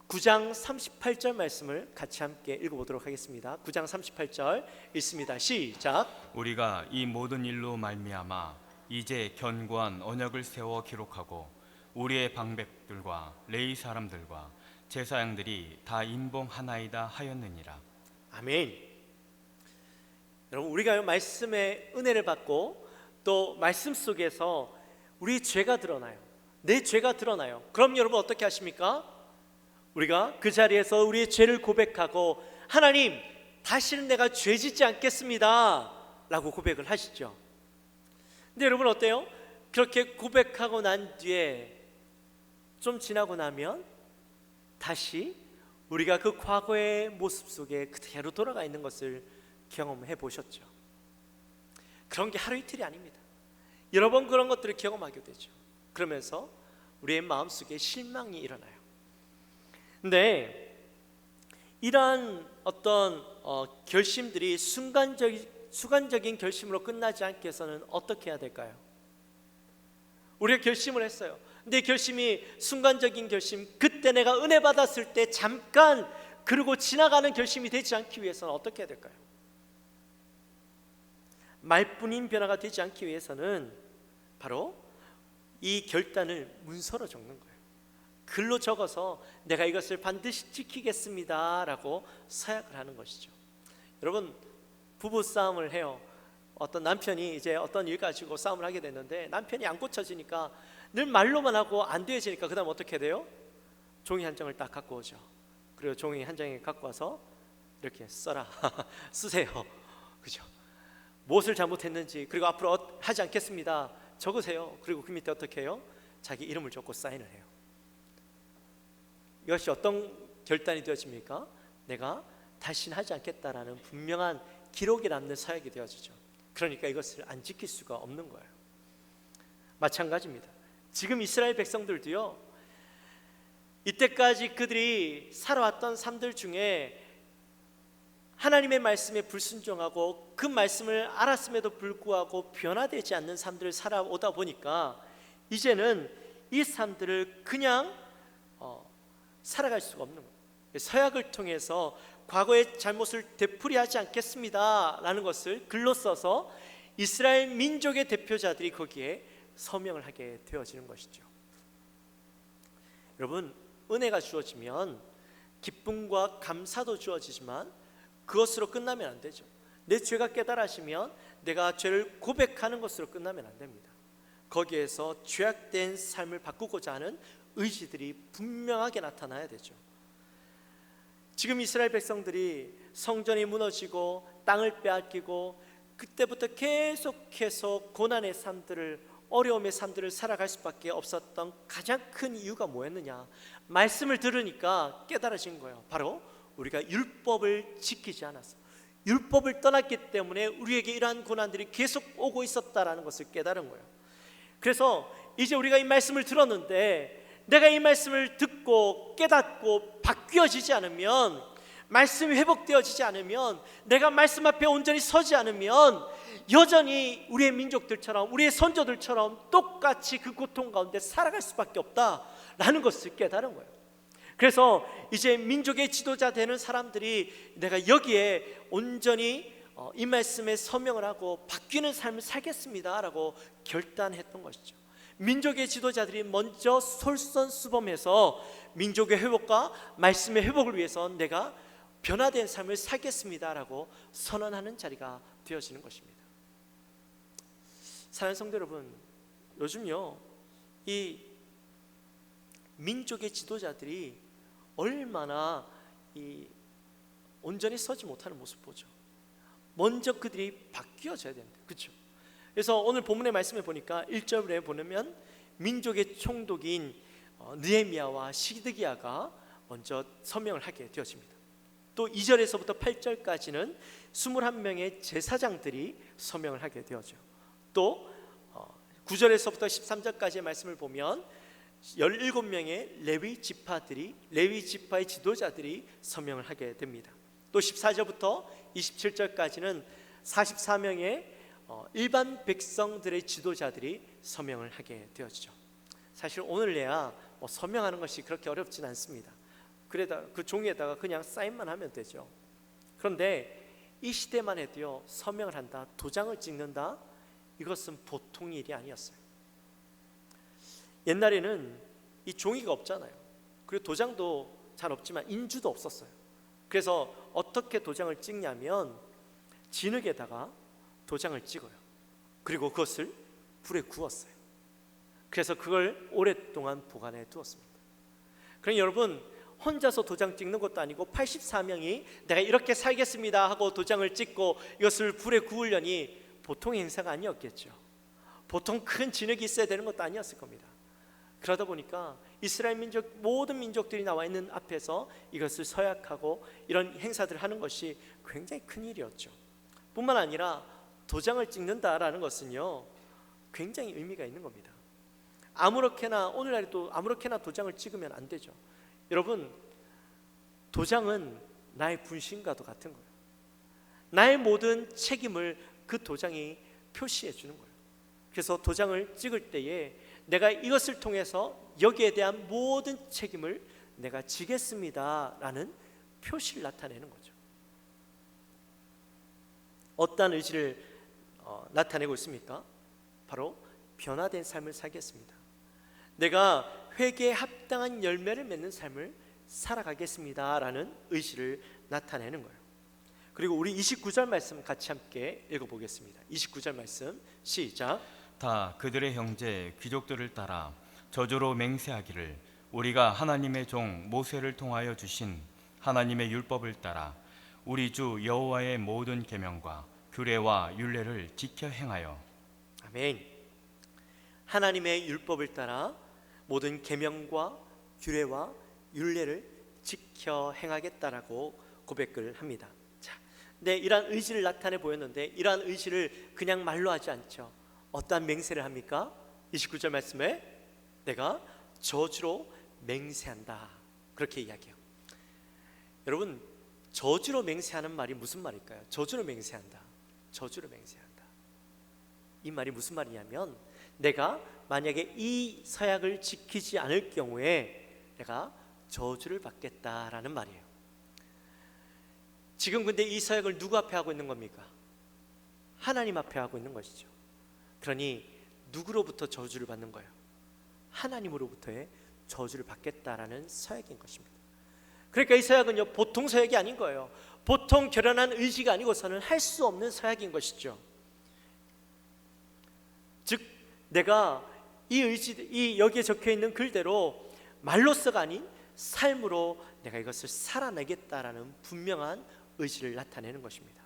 9장 38절 말씀을 같이 함께 읽어보도록 하겠습니다. 9장 38절 읽습니다. 시작. 우리가 이 모든 일로 말미암아 이제 견고한 언약을 세워 기록하고 우리의 방백들과 레위 사람들과 제사장들이 다 인봉하나이다 하였느니라. 아멘. 여러분, 우리가 말씀의 은혜를 받고 또 말씀 속에서 우리 죄가 드러나요. 내 죄가 드러나요. 그럼 여러분 어떻게 하십니까? 우리가 그 자리에서 우리의 죄를 고백하고 하나님, 다시는 내가 죄 짓지 않겠습니다 라고 고백을 하시죠. 근데 여러분 어때요? 그렇게 고백하고 난 뒤에 좀 지나고 나면 다시 우리가 그 과거의 모습 속에 그대로 돌아가 있는 것을 경험해 보셨죠? 그런 게 하루 이틀이 아닙니다. 여러 번 그런 것들을 경험하게 되죠. 그러면서 우리의 마음속에 실망이 일어나요. 근데 이러한 어떤 결심들이 순간적인 결심으로 끝나지 않게 해서는 어떻게 해야 될까요? 우리가 결심을 했어요. 근데 결심이 순간적인 결심, 그때 내가 은혜 받았을 때 잠깐 그러고 지나가는 결심이 되지 않기 위해서는 어떻게 해야 될까요? 말뿐인 변화가 되지 않기 위해서는 바로 이 결단을 문서로 적는 거예요. 글로 적어서 내가 이것을 반드시 지키겠습니다 라고 서약을 하는 것이죠. 여러분, 부부 싸움을 해요. 어떤 남편이 이제 어떤 일 가지고 싸움을 하게 됐는데 남편이 안 고쳐지니까 늘 말로만 하고 안 되어지니까 그 다음 어떻게 돼요? 종이 한 장을 딱 갖고 오죠. 그리고 종이 한 장에 갖고 와서 이렇게 써라 쓰세요. 그죠? 무엇을 잘못했는지, 그리고 앞으로 하지 않겠습니다 적으세요. 그리고 그 밑에 어떻게 해요? 자기 이름을 적고 사인을 해요. 이것이 어떤 결단이 되어집니까? 내가 다시는 하지 않겠다라는 분명한 기록이 남는 서약이 되어지죠. 그러니까 이것을 안 지킬 수가 없는 거예요. 마찬가지입니다. 지금 이스라엘 백성들도요, 이때까지 그들이 살아왔던 삶들 중에 하나님의 말씀에 불순종하고 그 말씀을 알았음에도 불구하고 변화되지 않는 삶들을 살아오다 보니까 이제는 이 삶들을 그냥 살아갈 수가 없는 거예요. 서약을 통해서 과거의 잘못을 되풀이하지 않겠습니다 라는 것을 글로 써서 이스라엘 민족의 대표자들이 거기에 서명을 하게 되어지는 것이죠. 여러분, 은혜가 주어지면 기쁨과 감사도 주어지지만 그것으로 끝나면 안 되죠. 내 죄가 깨달아지면 내가 죄를 고백하는 것으로 끝나면 안 됩니다. 거기에서 죄악된 삶을 바꾸고자 하는 의지들이 분명하게 나타나야 되죠. 지금 이스라엘 백성들이 성전이 무너지고 땅을 빼앗기고 그때부터 계속해서 고난의 삶들을, 어려움의 삶들을 살아갈 수밖에 없었던 가장 큰 이유가 뭐였느냐? 말씀을 들으니까 깨달아진 거예요. 바로 우리가 율법을 지키지 않았어. 율법을 떠났기 때문에 우리에게 이러한 고난들이 계속 오고 있었다라는 것을 깨달은 거예요. 그래서 이제 우리가 이 말씀을 들었는데 내가 이 말씀을 듣고 깨닫고 바뀌어지지 않으면, 말씀이 회복되어지지 않으면, 내가 말씀 앞에 온전히 서지 않으면 여전히 우리의 민족들처럼, 우리의 선조들처럼 똑같이 그 고통 가운데 살아갈 수밖에 없다라는 것을 깨달은 거예요. 그래서 이제 민족의 지도자 되는 사람들이 내가 여기에 온전히 이 말씀에 서명을 하고 바뀌는 삶을 살겠습니다라고 결단했던 것이죠. 민족의 지도자들이 먼저 솔선수범해서 민족의 회복과 말씀의 회복을 위해서 내가 변화된 삶을 살겠습니다라고 선언하는 자리가 되어지는 것입니다. 사랑하는 성도 여러분, 요즘요 이 민족의 지도자들이 얼마나 이 온전히 서지 못하는 모습 보죠. 먼저 그들이 바뀌어져야 되는데, 그렇죠? 그래서 오늘 본문의 말씀에 보니까 1절에 보면 민족의 총독인 느헤미야와 시드기야가 먼저 서명을 하게 되어집니다. 또 2절에서부터 8절까지는 21명의 제사장들이 서명을 하게 되어져. 또 9절에서부터 13절까지의 말씀을 보면 17명의 레위 지파의 지도자들이 서명을 하게 됩니다. 또 14절부터 27절까지는 44명의 일반 백성들의 지도자들이 서명을 하게 되어지죠. 사실 오늘내야 서명하는 것이 그렇게 어렵진 않습니다. 그래다 그 종이에다가 그냥 사인만 하면 되죠. 그런데 이 시대만 해도요, 서명을 한다, 도장을 찍는다, 이것은 보통 일이 아니었어요. 옛날에는 이 종이가 없잖아요. 그리고 도장도 잘 없지만 인주도 없었어요. 그래서 어떻게 도장을 찍냐면 진흙에다가 도장을 찍어요. 그리고 그것을 불에 구웠어요. 그래서 그걸 오랫동안 보관해 두었습니다. 그러니 여러분, 혼자서 도장 찍는 것도 아니고 84명이 내가 이렇게 살겠습니다 하고 도장을 찍고 이것을 불에 구우려니 보통 행사가 아니었겠죠. 보통 큰 진흙이 있어야 되는 것도 아니었을 겁니다. 그러다 보니까 이스라엘 민족 모든 민족들이 나와 있는 앞에서 이것을 서약하고 이런 행사들을 하는 것이 굉장히 큰 일이었죠. 뿐만 아니라 도장을 찍는다라는 것은요, 굉장히 의미가 있는 겁니다. 아무렇게나, 오늘날에도 아무렇게나 도장을 찍으면 안 되죠. 여러분, 도장은 나의 분신과도 같은 거예요. 나의 모든 책임을 그 도장이 표시해 주는 거예요. 그래서 도장을 찍을 때에 내가 이것을 통해서 여기에 대한 모든 책임을 내가 지겠습니다라는 표시를 나타내는 거죠. 어떠한 의지를 나타내고 있습니까? 바로 변화된 삶을 살겠습니다. 내가 회개에 합당한 열매를 맺는 삶을 살아가겠습니다라는 의지를 나타내는 거예요. 그리고 우리 29절 말씀 같이 함께 읽어보겠습니다. 29절 말씀 시작. 다 그들의 형제 귀족들을 따라 저주로 맹세하기를 우리가 하나님의 종 모세를 통하여 주신 하나님의 율법을 따라 우리 주 여호와의 모든 계명과 규례와 율례를 지켜 행하여. 아멘. 하나님의 율법을 따라 모든 계명과 규례와 율례를 지켜 행하겠다라고 고백을 합니다. 자, 네, 이러한 의지를 나타내 보였는데 이러한 의지를 그냥 말로 하지 않죠. 어떠한 맹세를 합니까? 29절 말씀에 내가 저주로 맹세한다, 그렇게 이야기해요. 여러분, 저주로 맹세하는 말이 무슨 말일까요? 저주로 맹세한다, 저주로 맹세한다. 이 말이 무슨 말이냐면 내가 만약에 이 서약을 지키지 않을 경우에 내가 저주를 받겠다라는 말이에요. 지금 근데 이 서약을 누구 앞에 하고 있는 겁니까? 하나님 앞에 하고 있는 것이죠. 그러니 누구로부터 저주를 받는 거예요? 하나님으로부터의 저주를 받겠다라는 서약인 것입니다. 그러니까 이 서약은요, 보통 서약이 아닌 거예요. 보통 결연한 의지가 아니고서는 할 수 없는 서약인 것이죠. 즉 내가 이 여기에 적혀 있는 글대로 말로서가 아닌 삶으로 내가 이것을 살아내겠다라는 분명한 의지를 나타내는 것입니다.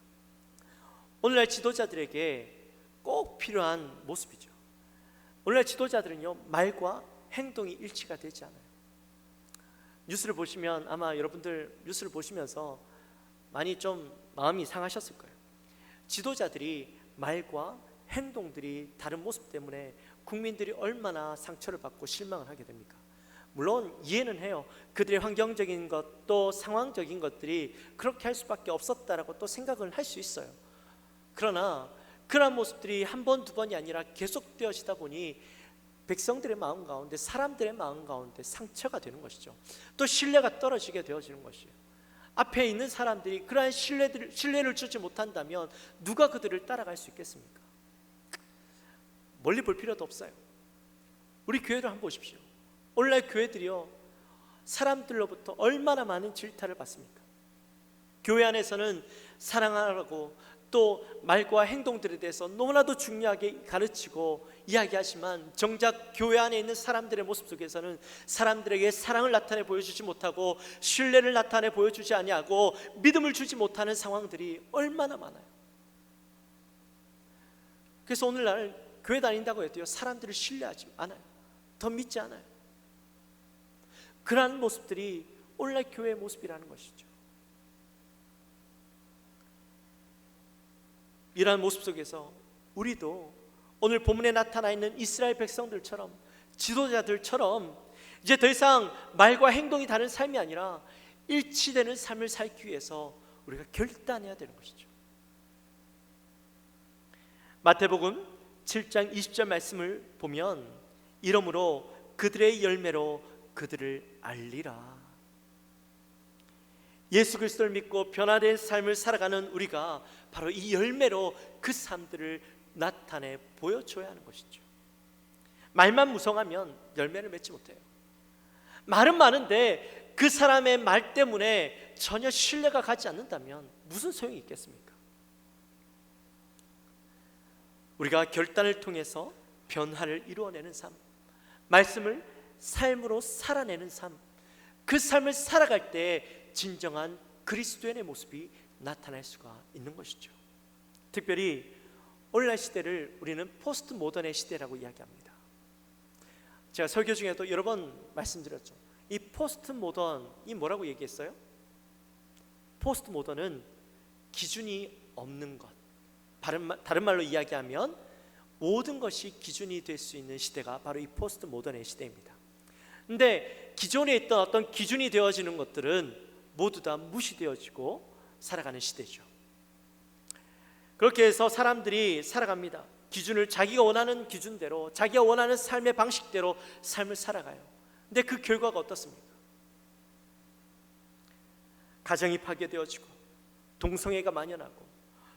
오늘날 지도자들에게 꼭 필요한 모습이죠. 오늘날 지도자들은요, 말과 행동이 일치가 되지 않아요. 뉴스를 보시면 아마 여러분들 뉴스를 보시면서 많이 좀 마음이 상하셨을 거예요. 지도자들이 말과 행동들이 다른 모습 때문에 국민들이 얼마나 상처를 받고 실망을 하게 됩니까? 물론 이해는 해요. 그들의 환경적인 것, 또 상황적인 것들이 그렇게 할 수밖에 없었다라고 또 생각을 할 수 있어요. 그러나 그런 모습들이 한 번, 두 번이 아니라 계속되어지다 보니 백성들의 마음 가운데, 사람들의 마음 가운데 상처가 되는 것이죠. 또 신뢰가 떨어지게 되어지는 것이에요. 앞에 있는 사람들이 그러한 신뢰를 주지 못한다면 누가 그들을 따라갈 수 있겠습니까? 멀리 볼 필요도 없어요. 우리 교회를 한번 보십시오. 오늘날 교회들이요, 사람들로부터 얼마나 많은 질타를 받습니까? 교회 안에서는 사랑하라고 또 말과 행동들에 대해서 너무나도 중요하게 가르치고 이야기하지만 정작 교회 안에 있는 사람들의 모습 속에서는 사람들에게 사랑을 나타내 보여주지 못하고 신뢰를 나타내 보여주지 아니하고 믿음을 주지 못하는 상황들이 얼마나 많아요. 그래서 오늘날 교회 다닌다고 해도요, 사람들을 신뢰하지 않아요. 더 믿지 않아요. 그러한 모습들이 오늘날 교회의 모습이라는 것이죠. 이러한 모습 속에서 우리도 오늘 본문에 나타나 있는 이스라엘 백성들처럼, 지도자들처럼 이제 더 이상 말과 행동이 다른 삶이 아니라 일치되는 삶을 살기 위해서 우리가 결단해야 되는 것이죠. 마태복음 7장 20절 말씀을 보면 이러므로 그들의 열매로 그들을 알리라. 예수 그리스도를 믿고 변화된 삶을 살아가는 우리가 바로 이 열매로 그 삶들을 나타내 보여줘야 하는 것이죠. 말만 무성하면 열매를 맺지 못해요. 말은 많은데 그 사람의 말 때문에 전혀 신뢰가 가지 않는다면 무슨 소용이 있겠습니까? 우리가 결단을 통해서 변화를 이루어내는 삶, 말씀을 삶으로 살아내는 삶, 그 삶을 살아갈 때 진정한 그리스도인의 모습이 나타날 수가 있는 것이죠. 특별히 오늘날 시대를 우리는 포스트 모던의 시대라고 이야기합니다. 제가 설교 중에도 여러 번 말씀드렸죠. 이 포스트 모던이 뭐라고 얘기했어요? 포스트 모던은 기준이 없는 것, 다른 말로 이야기하면 모든 것이 기준이 될 수 있는 시대가 바로 이 포스트 모던의 시대입니다. 근데 기존에 있던 어떤 기준이 되어지는 것들은 모두 다 무시되어지고 살아가는 시대죠. 그렇게 해서 사람들이 살아갑니다. 기준을 자기가 원하는 기준대로, 자기가 원하는 삶의 방식대로 삶을 살아가요. 근데 그 결과가 어떻습니까? 가정이 파괴되어지고 동성애가 만연하고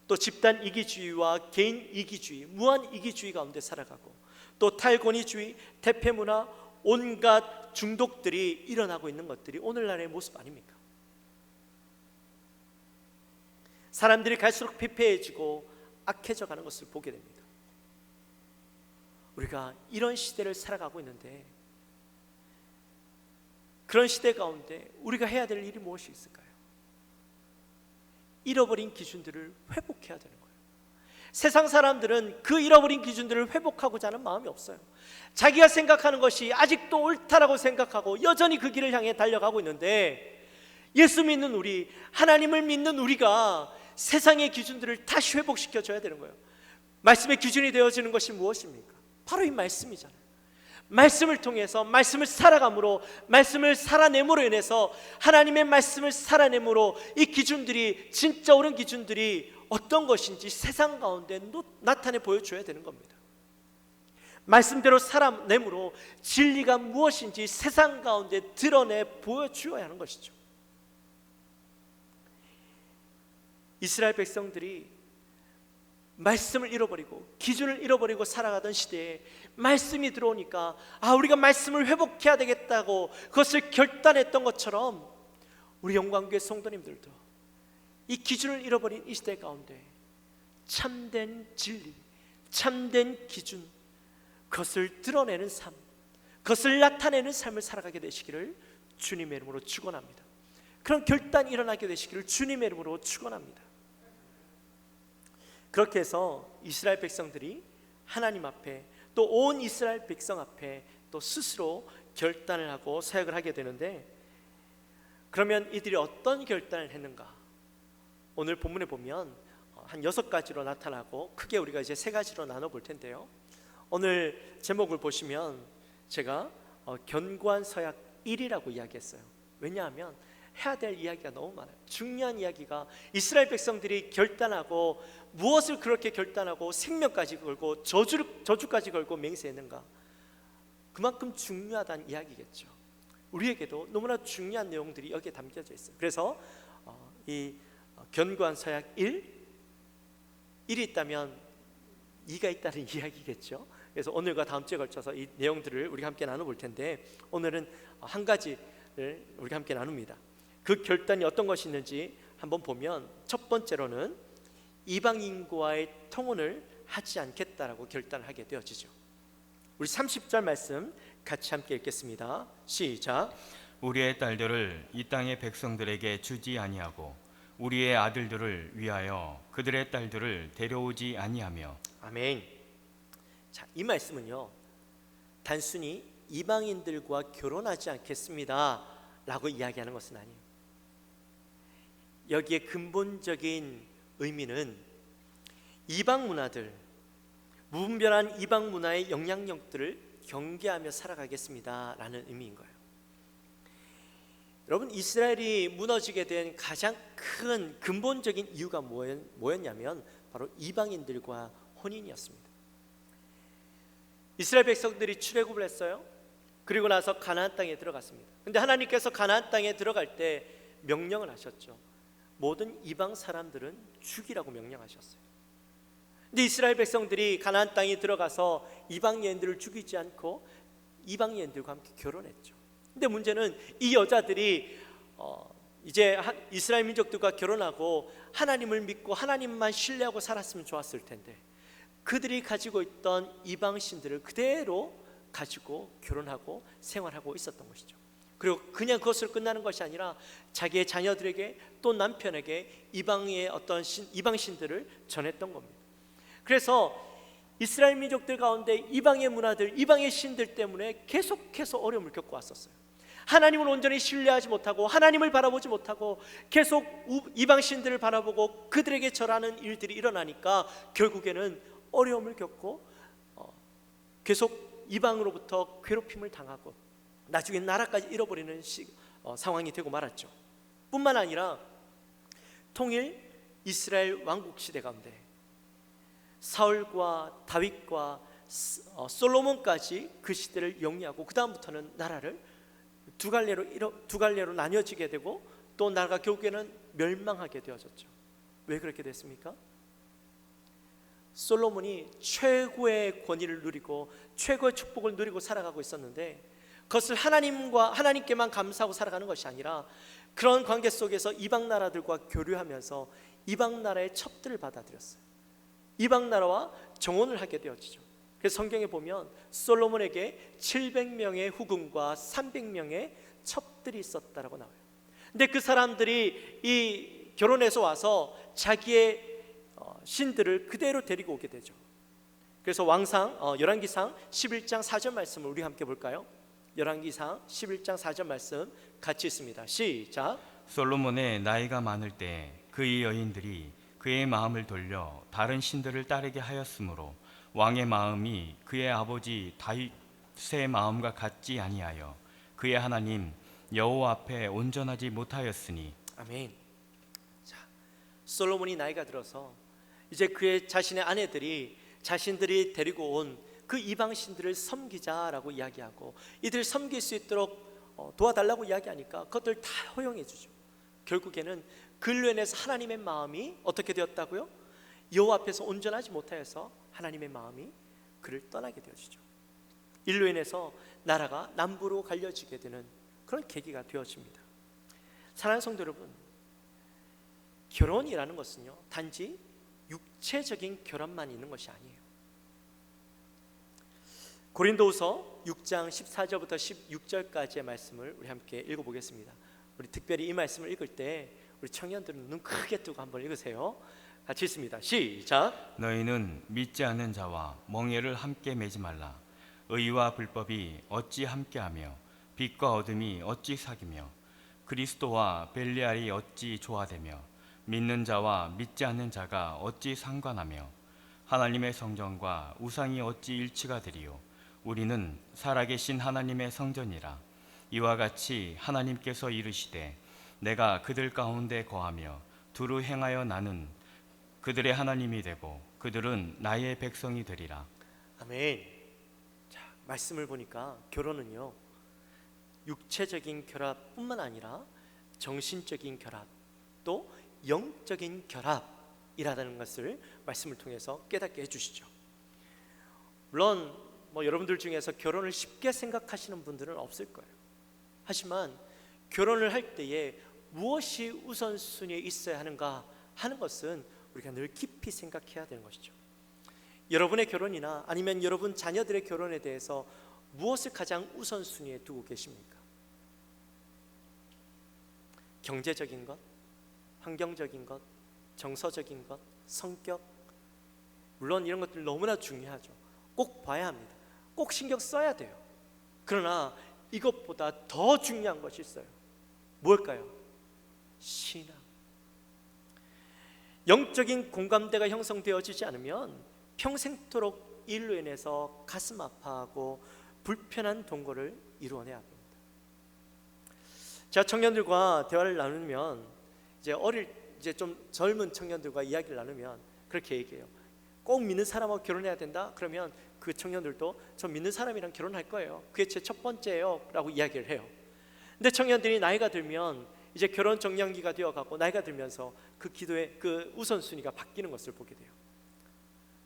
또 집단 이기주의와 개인 이기주의, 무한 이기주의 가운데 살아가고 또 탈권위주의, 대패문화, 온갖 중독들이 일어나고 있는 것들이 오늘날의 모습 아닙니까? 사람들이 갈수록 피폐해지고 악해져 가는 것을 보게 됩니다. 우리가 이런 시대를 살아가고 있는데 그런 시대 가운데 우리가 해야 될 일이 무엇이 있을까요? 잃어버린 기준들을 회복해야 되는 거예요. 세상 사람들은 그 잃어버린 기준들을 회복하고자 하는 마음이 없어요. 자기가 생각하는 것이 아직도 옳다라고 생각하고 여전히 그 길을 향해 달려가고 있는데 예수 믿는 우리, 하나님을 믿는 우리가 세상의 기준들을 다시 회복시켜줘야 되는 거예요. 말씀의 기준이 되어지는 것이 무엇입니까? 바로 이 말씀이잖아요. 말씀을 통해서, 말씀을 살아감으로, 말씀을 살아냄으로 인해서, 하나님의 말씀을 살아냄으로 이 기준들이, 진짜 옳은 기준들이 어떤 것인지 세상 가운데 나타내 보여줘야 되는 겁니다. 말씀대로 살아냄으로 진리가 무엇인지 세상 가운데 드러내 보여주어야 하는 것이죠. 이스라엘 백성들이 말씀을 잃어버리고 기준을 잃어버리고 살아가던 시대에 말씀이 들어오니까 우리가 말씀을 회복해야 되겠다고 그것을 결단했던 것처럼 우리 영광교회 성도님들도 이 기준을 잃어버린 이 시대 가운데 참된 진리, 참된 기준, 그것을 드러내는 삶, 그것을 나타내는 삶을 살아가게 되시기를 주님의 이름으로 축원합니다. 그런 결단이 일어나게 되시기를 주님의 이름으로 축원합니다. 그렇게 해서 이스라엘 백성들이 하나님 앞에 또 온 이스라엘 백성 앞에 또 스스로 결단을 하고 사역을 하게 되는데, 그러면 이들이 어떤 결단을 했는가? 오늘 본문에 보면 한 6가지로 나타나고 크게 우리가 이제 3가지로 나눠볼 텐데요. 오늘 제목을 보시면 제가 견고한 서약 1이라고 이야기했어요. 왜냐하면 해야 될 이야기가 너무 많아요. 중요한 이야기가 이스라엘 백성들이 결단하고 무엇을 그렇게 결단하고 생명까지 걸고 저주까지 걸고 맹세했는가? 그만큼 중요하다는 이야기겠죠. 우리에게도 너무나 중요한 내용들이 여기에 담겨져 있어요. 그래서 이 견고한 서약 1이 있다면 2가 있다는 이야기겠죠. 그래서 오늘과 다음 주에 걸쳐서 이 내용들을 우리가 함께 나눠볼 텐데, 오늘은 한 가지를 우리가 함께 나눕니다. 그 결단이 어떤 것이 있는지 한번 보면, 첫 번째로는 이방인과의 통혼을 하지 않겠다라고 결단을 하게 되어지죠. 우리 30절 말씀 같이 함께 읽겠습니다. 시작. 우리의 딸들을 이 땅의 백성들에게 주지 아니하고 우리의 아들들을 위하여 그들의 딸들을 데려오지 아니하며. 아멘. 자, 이 말씀은요, 단순히 이방인들과 결혼하지 않겠습니다 라고 이야기하는 것은 아니에요. 여기에 근본적인 의미는 이방 문화들, 무분별한 이방 문화의 영향력들을 경계하며 살아가겠습니다 라는 의미인 거예요. 여러분, 이스라엘이 무너지게 된 가장 큰 근본적인 이유가 뭐였냐면 바로 이방인들과 혼인이었습니다. 이스라엘 백성들이 출애굽을 했어요. 그리고 나서 가나안 땅에 들어갔습니다. 근데 하나님께서 가나안 땅에 들어갈 때 명령을 하셨죠. 모든 이방 사람들은 죽이라고 명령하셨어요. 근데 이스라엘 백성들이 가나안 땅에 들어가서 이방 여인들을 죽이지 않고 이방 여인들과 함께 결혼했죠. 근데 문제는 이 여자들이 이제 이스라엘 민족들과 결혼하고 하나님을 믿고 하나님만 신뢰하고 살았으면 좋았을 텐데, 그들이 가지고 있던 이방 신들을 그대로 가지고 결혼하고 생활하고 있었던 것이죠. 그리고 그냥 그것으로 끝나는 것이 아니라 자기의 자녀들에게 또 남편에게 이방의 어떤 이방 신들을 전했던 겁니다. 그래서 이스라엘 민족들 가운데 이방의 문화들, 이방의 신들 때문에 계속해서 어려움을 겪고 왔었어요. 하나님을 온전히 신뢰하지 못하고 하나님을 바라보지 못하고 계속 이방 신들을 바라보고 그들에게 절하는 일들이 일어나니까 결국에는 어려움을 겪고 계속 이방으로부터 괴롭힘을 당하고 나중에 나라까지 잃어버리는 상황이 되고 말았죠. 뿐만 아니라 통일 이스라엘 왕국 시대 가운데 사울과 다윗과 솔로몬까지 그 시대를 영위하고 그 다음부터는 나라를 두 갈래로 나뉘어지게 되고 또 나라가 결국에는 멸망하게 되어졌죠. 왜 그렇게 됐습니까? 솔로몬이 최고의 권위를 누리고 최고의 축복을 누리고 살아가고 있었는데, 그것을 하나님께만 감사하고 살아가는 것이 아니라 그런 관계 속에서 이방 나라들과 교류하면서 이방 나라의 첩들을 받아들였어요. 이방 나라와 정혼을 하게 되어지죠. 그래서 성경에 보면 솔로몬에게 700명의 후궁과 300명의 첩들이 있었다라고 나와요. 근데 그 사람들이 이 결혼해서 와서 자기의 신들을 그대로 데리고 오게 되죠. 그래서 열왕기상 11장 4절 말씀을 우리 함께 볼까요? 열왕기상 11장 4절 말씀 같이 있습니다. 시작. 솔로몬의 나이가 많을 때 그의 여인들이 그의 마음을 돌려 다른 신들을 따르게 하였으므로 왕의 마음이 그의 아버지 다윗의 마음과 같지 아니하여 그의 하나님 여호와 앞에 온전하지 못하였으니. 아멘. 자, 솔로몬이 나이가 들어서 이제 그의 자신의 아내들이 자신들이 데리고 온 그 이방 신들을 섬기자라고 이야기하고 이들 섬길 수 있도록 도와달라고 이야기하니까 그것들 다 허용해 주죠. 결국에는 그로 인해서 하나님의 마음이 어떻게 되었다고요? 여호와 앞에서 온전하지 못하여서 하나님의 마음이 그를 떠나게 되어지죠. 이로 인해서 나라가 남부로 갈려지게 되는 그런 계기가 되어집니다. 사랑하는 성도 여러분, 결혼이라는 것은요, 단지 육체적인 결합만 있는 것이 아니에요. 고린도후서 6장 14절부터 16절까지의 말씀을 우리 함께 읽어보겠습니다. 우리 특별히 이 말씀을 읽을 때 우리 청년들은 눈 크게 뜨고 한번 읽으세요. 같이 읽습니다. 시작. 너희는 믿지 않는 자와 멍에를 함께 매지 말라. 의와 불법이 어찌 함께하며 빛과 어둠이 어찌 사귀며 그리스도와 벨리알이 어찌 조화되며 믿는 자와 믿지 않는 자가 어찌 상관하며 하나님의 성전과 우상이 어찌 일치가 되리요. 우리는 살아계신 하나님의 성전이라. 이와 같이 하나님께서 이르시되 내가 그들 가운데 거하며 두루 행하여 나는 그들의 하나님이 되고 그들은 나의 백성이 되리라. 아멘. 자, 말씀을 보니까 결혼은요, 육체적인 결합뿐만 아니라 정신적인 결합, 또 영적인 결합이라는 것을 말씀을 통해서 깨닫게 해주시죠. 물론 여러분들 중에서 결혼을 쉽게 생각하시는 분들은 없을 거예요. 하지만 결혼을 할 때에 무엇이 우선순위에 있어야 하는가 하는 것은 우리가 늘 깊이 생각해야 되는 것이죠. 여러분의 결혼이나 아니면 여러분 자녀들의 결혼에 대해서 무엇을 가장 우선순위에 두고 계십니까? 경제적인 것, 환경적인 것, 정서적인 것, 성격, 물론 이런 것들 너무나 중요하죠. 꼭 봐야 합니다. 꼭 신경 써야 돼요. 그러나 이것보다 더 중요한 것이 있어요. 뭘까요? 신앙. 영적인 공감대가 형성되어지지 않으면 평생토록 일로 인해서 가슴 아파하고 불편한 동거를 이루어내야 합니다. 제가 청년들과 대화를 나누면 이제 좀 젊은 청년들과 이야기를 나누면 그렇게 얘기해요. 꼭 믿는 사람하고 결혼해야 된다? 그러면 그 청년들도 저 믿는 사람이랑 결혼할 거예요. 그게 제 첫 번째예요 라고 이야기를 해요. 근데 청년들이 나이가 들면 이제 결혼 정년기가 되어가고 나이가 들면서 그 기도의 그 우선순위가 바뀌는 것을 보게 돼요.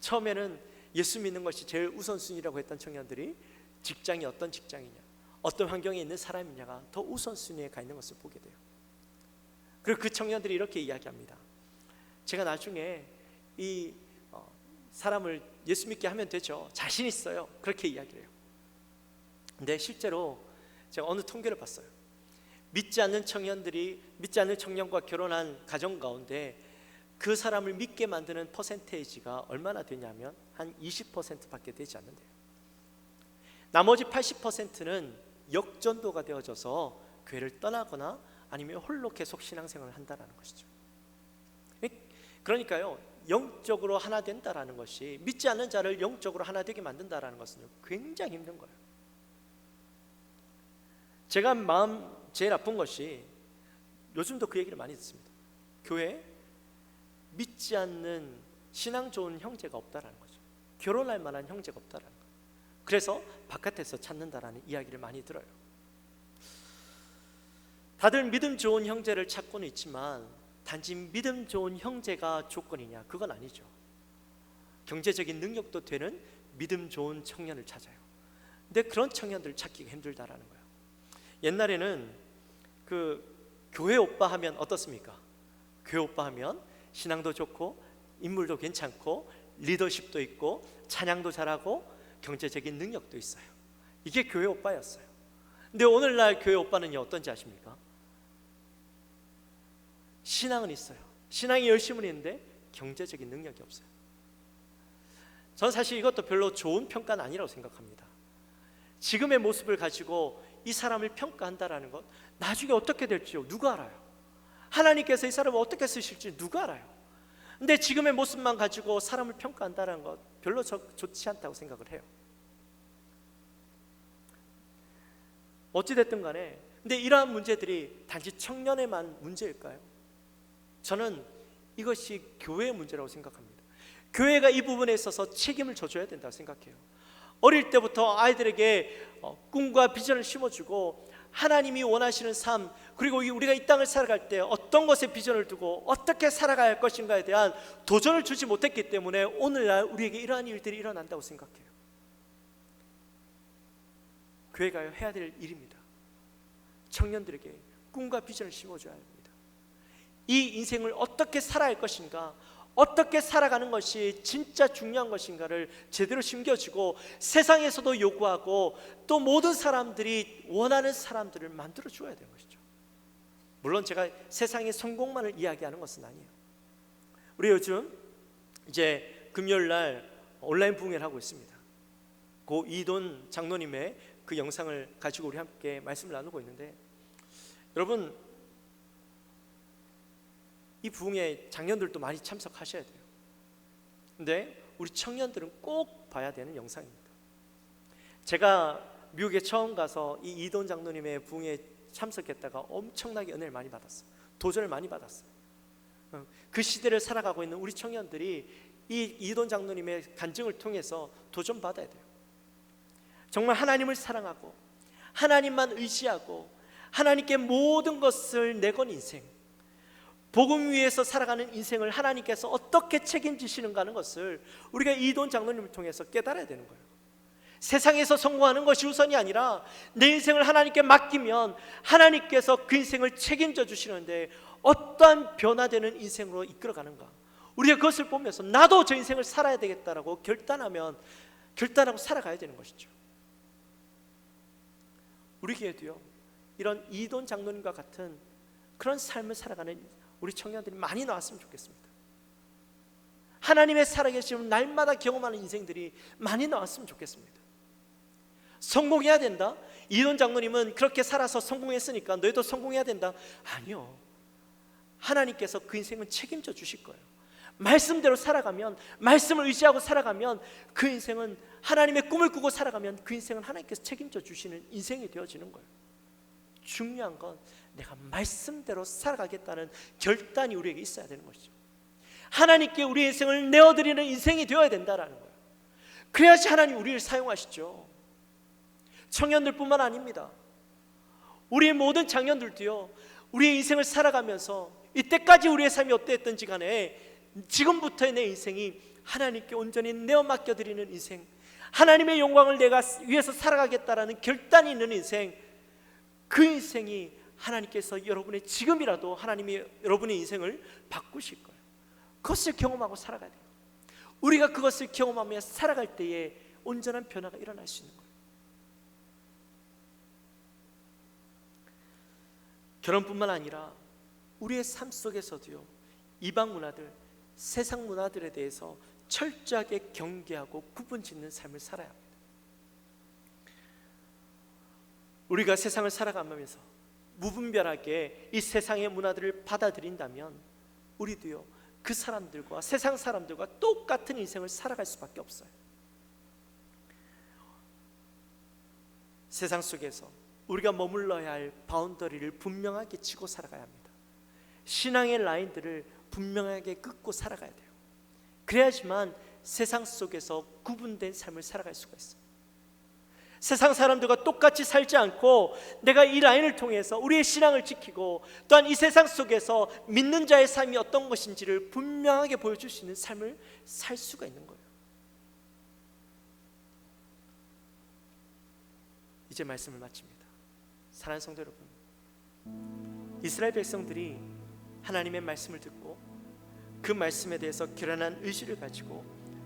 처음에는 예수 믿는 것이 제일 우선순위라고 했던 청년들이 직장이 어떤 직장이냐, 어떤 환경에 있는 사람이냐가 더 우선순위에 가 있는 것을 보게 돼요. 그리고 그 청년들이 이렇게 이야기합니다. 제가 나중에 이 사람을 예수 믿게 하면 되죠. 자신 있어요. 그렇게 이야기를 해요. 근데 실제로 제가 어느 통계를 봤어요. 믿지 않는 청년과 결혼한 가정 가운데 그 사람을 믿게 만드는 퍼센테이지가 얼마나 되냐면 한 20%밖에 되지 않는데요. 나머지 80%는 역전도가 되어져서 교회를 떠나거나 아니면 홀로 계속 신앙생활을 한다는 것이죠. 그러니까요, 영적으로 하나 된다라는 것이, 믿지 않는 자를 영적으로 하나 되게 만든다라는 것은 굉장히 힘든 거예요. 제가 마음 제일 아픈 것이, 요즘도 그 얘기를 많이 듣습니다. 교회에 믿지 않는 신앙 좋은 형제가 없다라는 거죠. 결혼할 만한 형제가 없다라는 거예요. 그래서 바깥에서 찾는다라는 이야기를 많이 들어요. 다들 믿음 좋은 형제를 찾고는 있지만 단지 믿음 좋은 형제가 조건이냐? 그건 아니죠. 경제적인 능력도 되는 믿음 좋은 청년을 찾아요. 근데 그런 청년들을 찾기가 힘들다라는 거예요. 옛날에는 그 교회 오빠 하면 어떻습니까? 교회 오빠 하면 신앙도 좋고 인물도 괜찮고 리더십도 있고 찬양도 잘하고 경제적인 능력도 있어요. 이게 교회 오빠였어요. 근데 오늘날 교회 오빠는요, 어떤지 아십니까? 신앙은 있어요. 신앙이 열심은 있는데 경제적인 능력이 없어요. 저는 사실 이것도 별로 좋은 평가는 아니라고 생각합니다. 지금의 모습을 가지고 이 사람을 평가한다라는 것, 나중에 어떻게 될지요 누가 알아요? 하나님께서 이 사람을 어떻게 쓰실지 누가 알아요? 근데 지금의 모습만 가지고 사람을 평가한다는 것 별로 좋지 않다고 생각을 해요. 어찌됐든 간에, 근데 이러한 문제들이 단지 청년에만 문제일까요? 저는 이것이 교회의 문제라고 생각합니다. 교회가 이 부분에 있어서 책임을 져줘야 된다고 생각해요. 어릴 때부터 아이들에게 꿈과 비전을 심어주고 하나님이 원하시는 삶, 그리고 우리가 이 땅을 살아갈 때 어떤 것에 비전을 두고 어떻게 살아가야 할 것인가에 대한 도전을 주지 못했기 때문에 오늘날 우리에게 이러한 일들이 일어난다고 생각해요. 교회가 해야 될 일입니다. 청년들에게 꿈과 비전을 심어줘야 합니다. 이 인생을 어떻게 살아야 할 것인가, 어떻게 살아가는 것이 진짜 중요한 것인가를 제대로 심겨주고 세상에서도 요구하고 또 모든 사람들이 원하는 사람들을 만들어 줘야 되는 것이죠. 물론 제가 세상의 성공만을 이야기하는 것은 아니에요. 우리 요즘 이제 금요일 날 온라인 부흥회를 하고 있습니다. 고 이돈 장로님의 그 영상을 가지고 우리 함께 말씀을 나누고 있는데, 여러분 이 부흥회 장년들도 많이 참석하셔야 돼요. 근데 우리 청년들은 꼭 봐야 되는 영상입니다. 제가 미국에 처음 가서 이 이돈 장로님의 부흥회에 참석했다가 엄청나게 은혜를 많이 받았어요. 도전을 많이 받았어요. 그 시대를 살아가고 있는 우리 청년들이 이 이돈 장로님의 간증을 통해서 도전받아야 돼요. 정말 하나님을 사랑하고 하나님만 의지하고 하나님께 모든 것을 내건 인생, 복음 위에서 살아가는 인생을 하나님께서 어떻게 책임지시는가 하는 것을 우리가 이돈 장로님을 통해서 깨달아야 되는 거예요. 세상에서 성공하는 것이 우선이 아니라 내 인생을 하나님께 맡기면 하나님께서 그 인생을 책임져 주시는데 어떠한 변화되는 인생으로 이끌어가는가, 우리가 그것을 보면서 나도 저 인생을 살아야 되겠다라고 결단하고 살아가야 되는 것이죠. 우리 교회도요, 이런 이돈 장로님과 같은 그런 삶을 살아가는 우리 청년들이 많이 나왔으면 좋겠습니다. 하나님의 살아계심을 날마다 경험하는 인생들이 많이 나왔으면 좋겠습니다. 성공해야 된다? 이돈 장로님은 그렇게 살아서 성공했으니까 너희도 성공해야 된다? 아니요. 하나님께서 그 인생은 책임져 주실 거예요. 말씀대로 살아가면, 말씀을 의지하고 살아가면 그 인생은, 하나님의 꿈을 꾸고 살아가면 그 인생은 하나님께서 책임져 주시는 인생이 되어지는 거예요. 중요한 건 내가 말씀대로 살아가겠다는 결단이 우리에게 있어야 되는 것이죠. 하나님께 우리 인생을 내어드리는 인생이 되어야 된다라는 거예요. 그래야지 하나님 우리를 사용하시죠. 청년들뿐만 아닙니다. 우리의 모든 장년들도요, 우리의 인생을 살아가면서 이때까지 우리의 삶이 어땠든지 간에 지금부터의 내 인생이 하나님께 온전히 내어 맡겨드리는 인생, 하나님의 영광을 내가 위해서 살아가겠다라는 결단이 있는 인생, 그 인생이 하나님께서 여러분의 지금이라도 하나님이 여러분의 인생을 바꾸실 거예요. 그것을 경험하고 살아가야 돼요. 우리가 그것을 경험하며 살아갈 때에 온전한 변화가 일어날 수 있는 거예요. 결혼뿐만 아니라 우리의 삶 속에서도요, 이방 문화들, 세상 문화들에 대해서 철저하게 경계하고 구분짓는 삶을 살아야 합니다. 우리가 세상을 살아가면서 무분별하게 이 세상의 문화들을 받아들인다면 우리도요, 그 사람들과, 세상 사람들과 똑같은 인생을 살아갈 수밖에 없어요. 세상 속에서 우리가 머물러야 할 바운더리를 분명하게 치고 살아가야 합니다. 신앙의 라인들을 분명하게 긋고 살아가야 돼요. 그래야지만 세상 속에서 구분된 삶을 살아갈 수가 있어요. 세상 사람들과 똑같이 살지 않고 내가 이 라인을 통해서 우리의 신앙을 지키고, 또한 이 세상 속에서 믿는 자의 삶이 어떤 것인지를 분명하게 보여줄 수 있는 삶을 살 수가 있는 거예요. 이제 말씀을 마칩니다. 사랑하는 성도 여러분, 이스라엘 백성들이 하나님의 말씀을 듣고 그 말씀에 대해서 결연한 의지를 가지고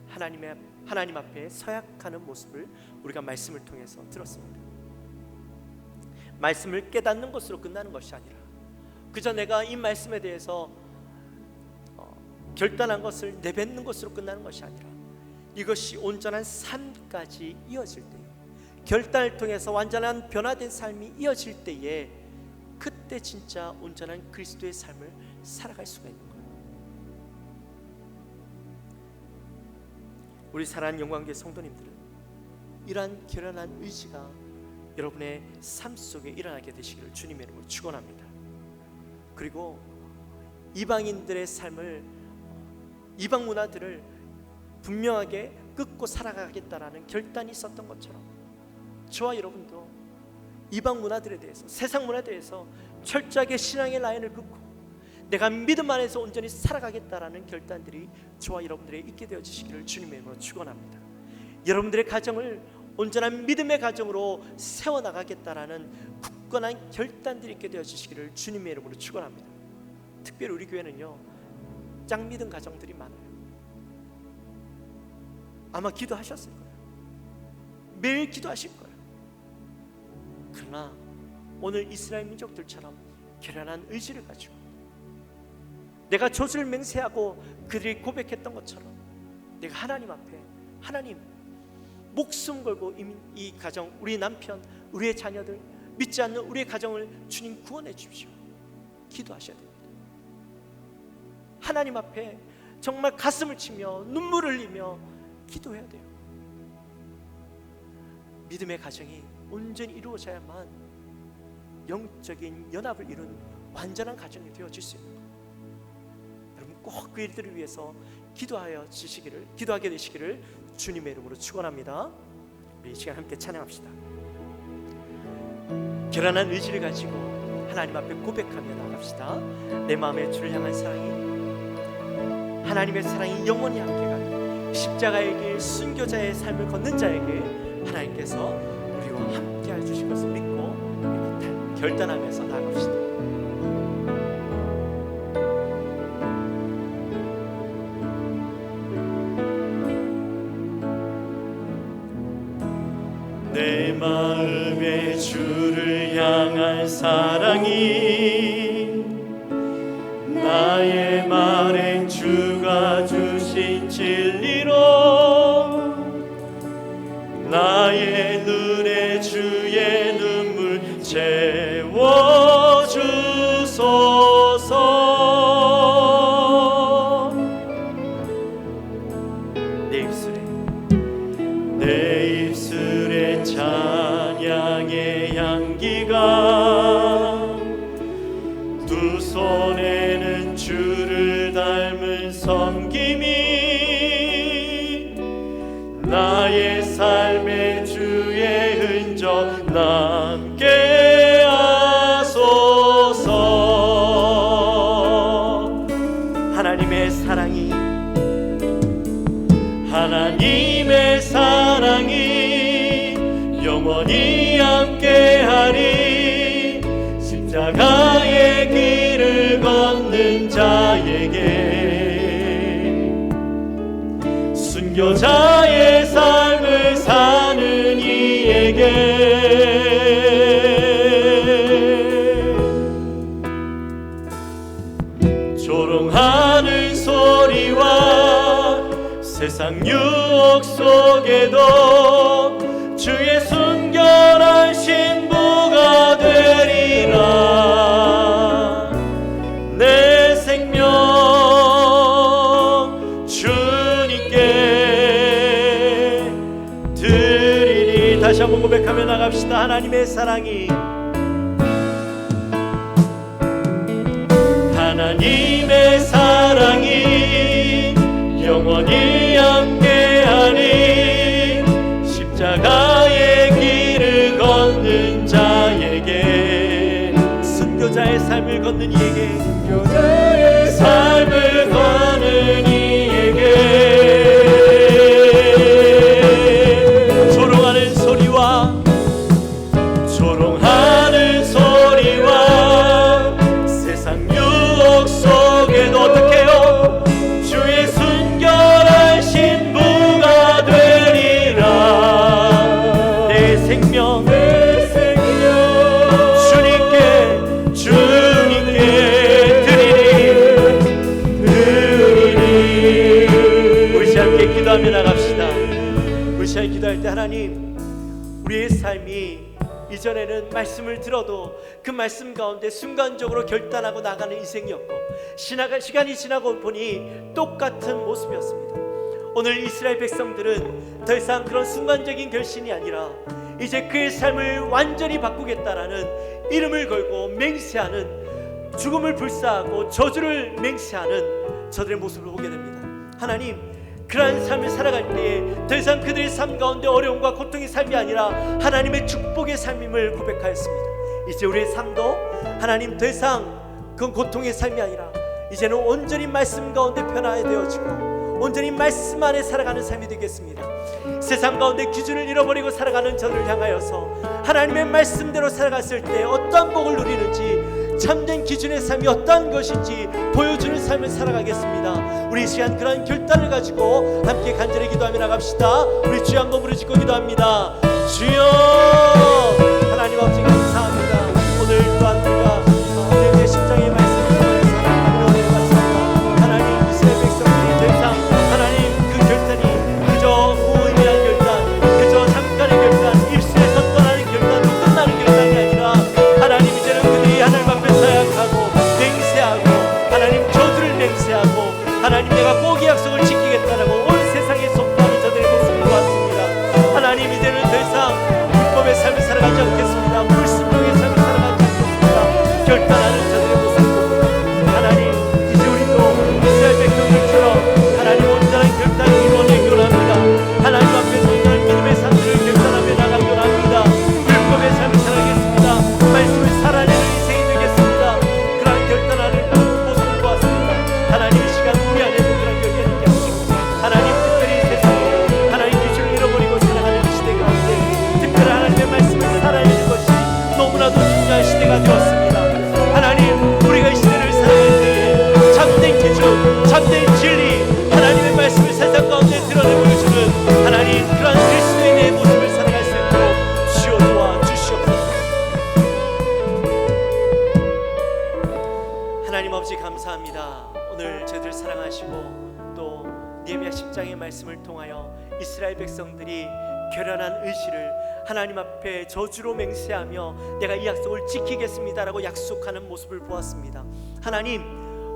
하나님 앞에 서약하는 모습을 우리가 말씀을 통해서 들었습니다. 말씀을 깨닫는 것으로 끝나는 것이 아니라 그저 내가 이 말씀에 대해서 결단한 것을 내뱉는 것으로 끝나는 것이 아니라 이것이 온전한 삶까지 이어질 때, 결단을 통해서 완전한 변화된 삶이 이어질 때에 그때 진짜 온전한 그리스도의 삶을 살아갈 수가 있는 거예요. 우리 사랑하는 영광교회 성도님들은 이러한 결연한 의지가 여러분의 삶 속에 일어나게 되시기를 주님의 이름으로 축원합니다. 그리고 이방인들의 삶을, 이방 문화들을 분명하게 긋고 살아가겠다라는 결단이 있었던 것처럼 저와 여러분도 이방 문화들에 대해서, 세상 문화에 대해서 철저하게 신앙의 라인을 긋고 내가 믿음 안에서 온전히 살아가겠다라는 결단들이 저와 여러분들에게 있게 되어지시기를 주님의 이름으로 축원합니다. 여러분들의 가정을 온전한 믿음의 가정으로 세워나가겠다라는 굳건한 결단들이 있게 되어지시기를 주님의 이름으로 축원합니다. 특별히 우리 교회는요, 짱 믿음 가정들이 많아요. 아마 기도하셨을 거예요. 매일 기도하실 거예요. 그러나 오늘 이스라엘 민족들처럼 결연한 의지를 가지고 내가 젖을 맹세하고 그들이 고백했던 것처럼 내가 하나님 앞에, 하나님 목숨 걸고 이 가정, 우리 남편, 우리의 자녀들, 믿지 않는 우리의 가정을 주님 구원해 주십시오. 기도하셔야 됩니다. 하나님 앞에 정말 가슴을 치며 눈물을 흘리며 기도해야 돼요. 믿음의 가정이 온전히 이루어져야만 영적인 연합을 이룬 완전한 가정이 되어질 수 있는 거예요. 여러분 꼭 그 일들을 위해서 기도하게 되시기를 주님의 이름으로 축원합니다. 우리 이 시간 함께 찬양합시다. 결연한 의지를 가지고 하나님 앞에 고백하며 나갑시다. 내 마음에 주를 향한 사랑이, 하나님의 사랑이 영원히 함께 가는 십자가의 길, 순교자의 삶을 걷는 자에게 하나님께서 우리와 함께 해주실 것을 믿고 결단하면서 나갑시다. 내 마음에 주를 향한 사랑이 나의 말엔 주가 주신 진리로 나의 눈에 주의 눈물 채워주소서. 내 입술에 찬양의 향기가 두 손에는 주를 닮은 섬김이 나의 삶에 주의 흔적 남게 하소서. 하나님의 사랑이, 하나님의 사랑이 영원히 함께하리. 십자가의 길을 걷는 자에게 순교자의 삶을 사는 이에게 조롱하는 소리와 세상 유혹 속에도 주의 순결한 신부가 되리라. 내 생명 주님께 드리리. 다시 한번 고백하며 나갑시다. 하나님의 사랑이, 하나님의 사랑이 영원히 함께하니 십자가의 길을 걷는 자에게 순교자의 삶을 걷는 이에게, 순교자의 삶을 걷는 이에게 조롱하는 소리와 세상 유혹 속에도 어떡해요? 주의 순결한 신부가 되리라. 내 생명 주님께 드리리. 우리 함께 기도하며 나갑시다. 우리 시간 기도할 때 하나님, 우리의 삶이 이전에는 말씀을 들어도 그 말씀 가운데 순간적으로 결단하고 나가는 인생이었고 시간이 지나고 보니 똑같은 모습이었습니다. 오늘 이스라엘 백성들은 더 이상 그런 순간적인 결심이 아니라 이제 그의 삶을 완전히 바꾸겠다라는 이름을 걸고 맹세하는, 죽음을 불사하고 저주를 맹세하는 저들의 모습을 보게 됩니다. 하나님, 그러한 삶을 살아갈 때에 더 이상 그들의 삶 가운데 어려움과 고통의 삶이 아니라 하나님의 축복의 삶임을 고백하였습니다. 이제 우리의 삶도 하나님 더 이상 그건 고통의 삶이 아니라 이제는 온전히 말씀 가운데 변화되어지고 온전히 말씀 안에 살아가는 삶이 되겠습니다. 세상 가운데 기준을 잃어버리고 살아가는 저를 향하여서 하나님의 말씀대로 살아갔을 때 어떠한 복을 누리는지, 참된 기준의 삶이 어떠한 것인지 보여주는 삶을 살아가겠습니다. 우리 이 시간 그러한 결단을 가지고 함께 간절히 기도하며 나갑시다. 우리 주여 한번 부르짖고 기도합니다. 주여, 하나님 아버지 감사합니다. 오늘 또한 우리가 내 십자가의 말씀을 통해서 하나님의 은혜를 받습니다. 하나님, 이스라엘 백성들이 더 이상 하나님 그 결단이 그저 무의미한 결단, 그저 잠깐의 결단, 입술에서 떠나는 결단으로 끝나는 결단이 아니라 하나님, 이제는 그들이 하나님 앞에 사약하고 맹세하고 하나님 저주를 맹세하고 하나님 내가 꼭 이 약속을 지키겠다라고 온 세상에 선포하는 저들의 모습을 보았습니다. 하나님, 이제는 더 이상 불법의 삶을 살아가지 않겠습니다. 하나님 아버지 감사합니다. 오늘 저희들 사랑하시고 또 느헤미야 10장의 말씀을 통하여 이스라엘 백성들이 결연한 의지를 하나님 앞에 저주로 맹세하며 내가 이 약속을 지키겠습니다라고 약속하는 모습을 보았습니다. 하나님,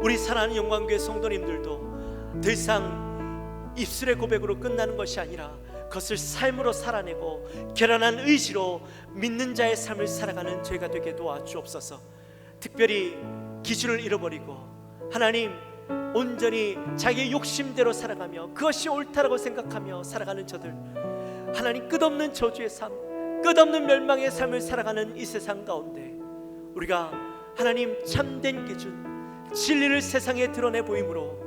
우리 사랑하는 영광교회 성도님들도 더 이상 입술의 고백으로 끝나는 것이 아니라 그것을 삶으로 살아내고 결연한 의지로 믿는 자의 삶을 살아가는 저희가 되게 도와주옵소서. 특별히 기준을 잃어버리고 하나님 온전히 자기의 욕심대로 살아가며 그것이 옳다라고 생각하며 살아가는 저들, 하나님 끝없는 저주의 삶, 끝없는 멸망의 삶을 살아가는 이 세상 가운데 우리가 하나님 참된 기준, 진리를 세상에 드러내 보임으로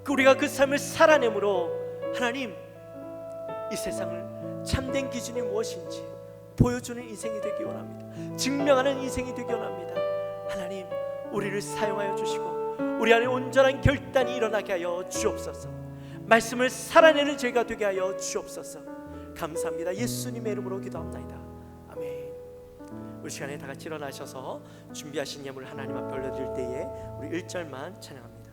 우리가 그 삶을 살아내므로 하나님 이 세상을 참된 기준이 무엇인지 보여주는 인생이 되기 원합니다. 증명하는 인생이 되기 원합니다. 하나님, 우리를 사용하여 주시고 우리 안에 온전한 결단이 일어나게 하여 주옵소서. 말씀을 살아내는 죄가 되게 하여 주옵소서. 감사합니다. 예수님의 이름으로 기도합나이다. 아멘. 우리 시간에 다 같이 일어나셔서 준비하신 예물 하나님 앞에 올려드릴 때에 우리 1절만 찬양합니다.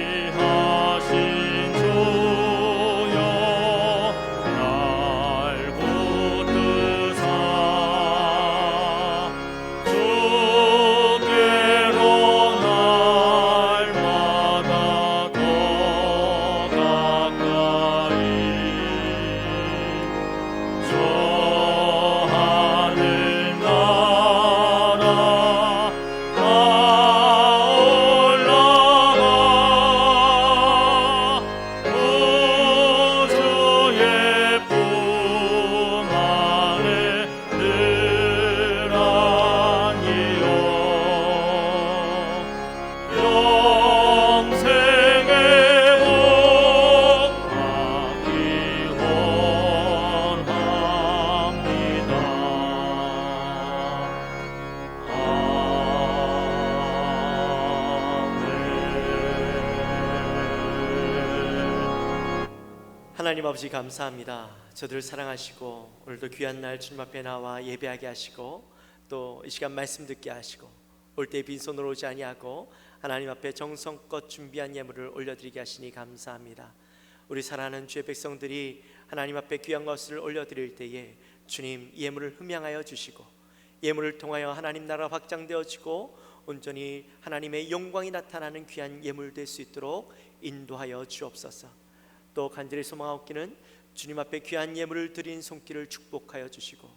귀하신 주여 날 붙드사 주께로 날마다 더 가까이 저 하늘 나라 우주의 품 안에 늘 안이요 영생의 복 받기 원합니다. 하나님 아버지 감사합니다. 저들을 사랑하시고 오늘도 귀한 날 주님 앞에 나와 예배하게 하시고 또 이 시간 말씀 듣게 하시고 올 때 빈손으로 오지 아니하고 하나님 앞에 정성껏 준비한 예물을 올려드리게 하시니 감사합니다. 우리 사랑하는 주의 백성들이 하나님 앞에 귀한 것을 올려드릴 때에 주님 예물을 흠양하여 주시고 예물을 통하여 하나님 나라 확장되어지고 온전히 하나님의 영광이 나타나는 귀한 예물 될 수 있도록 인도하여 주옵소서. 또 간절히 소망하옵기는 주님 앞에 귀한 예물을 드린 손길을 축복하여 주시고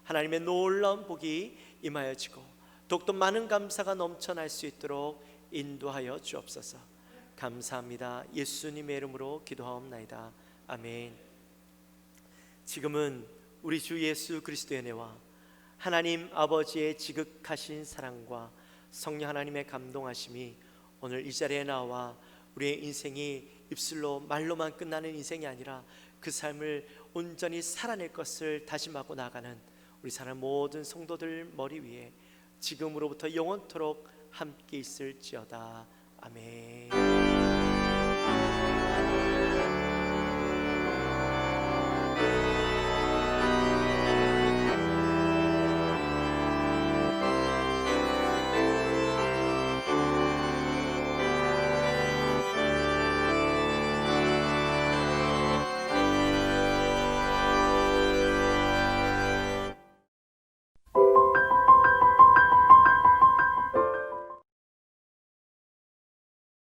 하나님의 놀라운 복이 임하여지고 더욱더 많은 감사가 넘쳐날 수 있도록 인도하여 주옵소서. 감사합니다. 예수님의 이름으로 기도하옵나이다. 아멘. 지금은 우리 주 예수 그리스도의 은혜와 하나님 아버지의 지극하신 사랑과 성령 하나님의 감동하심이 오늘 이 자리에 나와 우리의 인생이 입술로 말로만 끝나는 인생이 아니라 그 삶을 온전히 살아낼 것을 다짐하고 나가는 우리 사람 모든 성도들 머리 위에 지금으로부터 영원토록 함께 있을지어다. 아멘.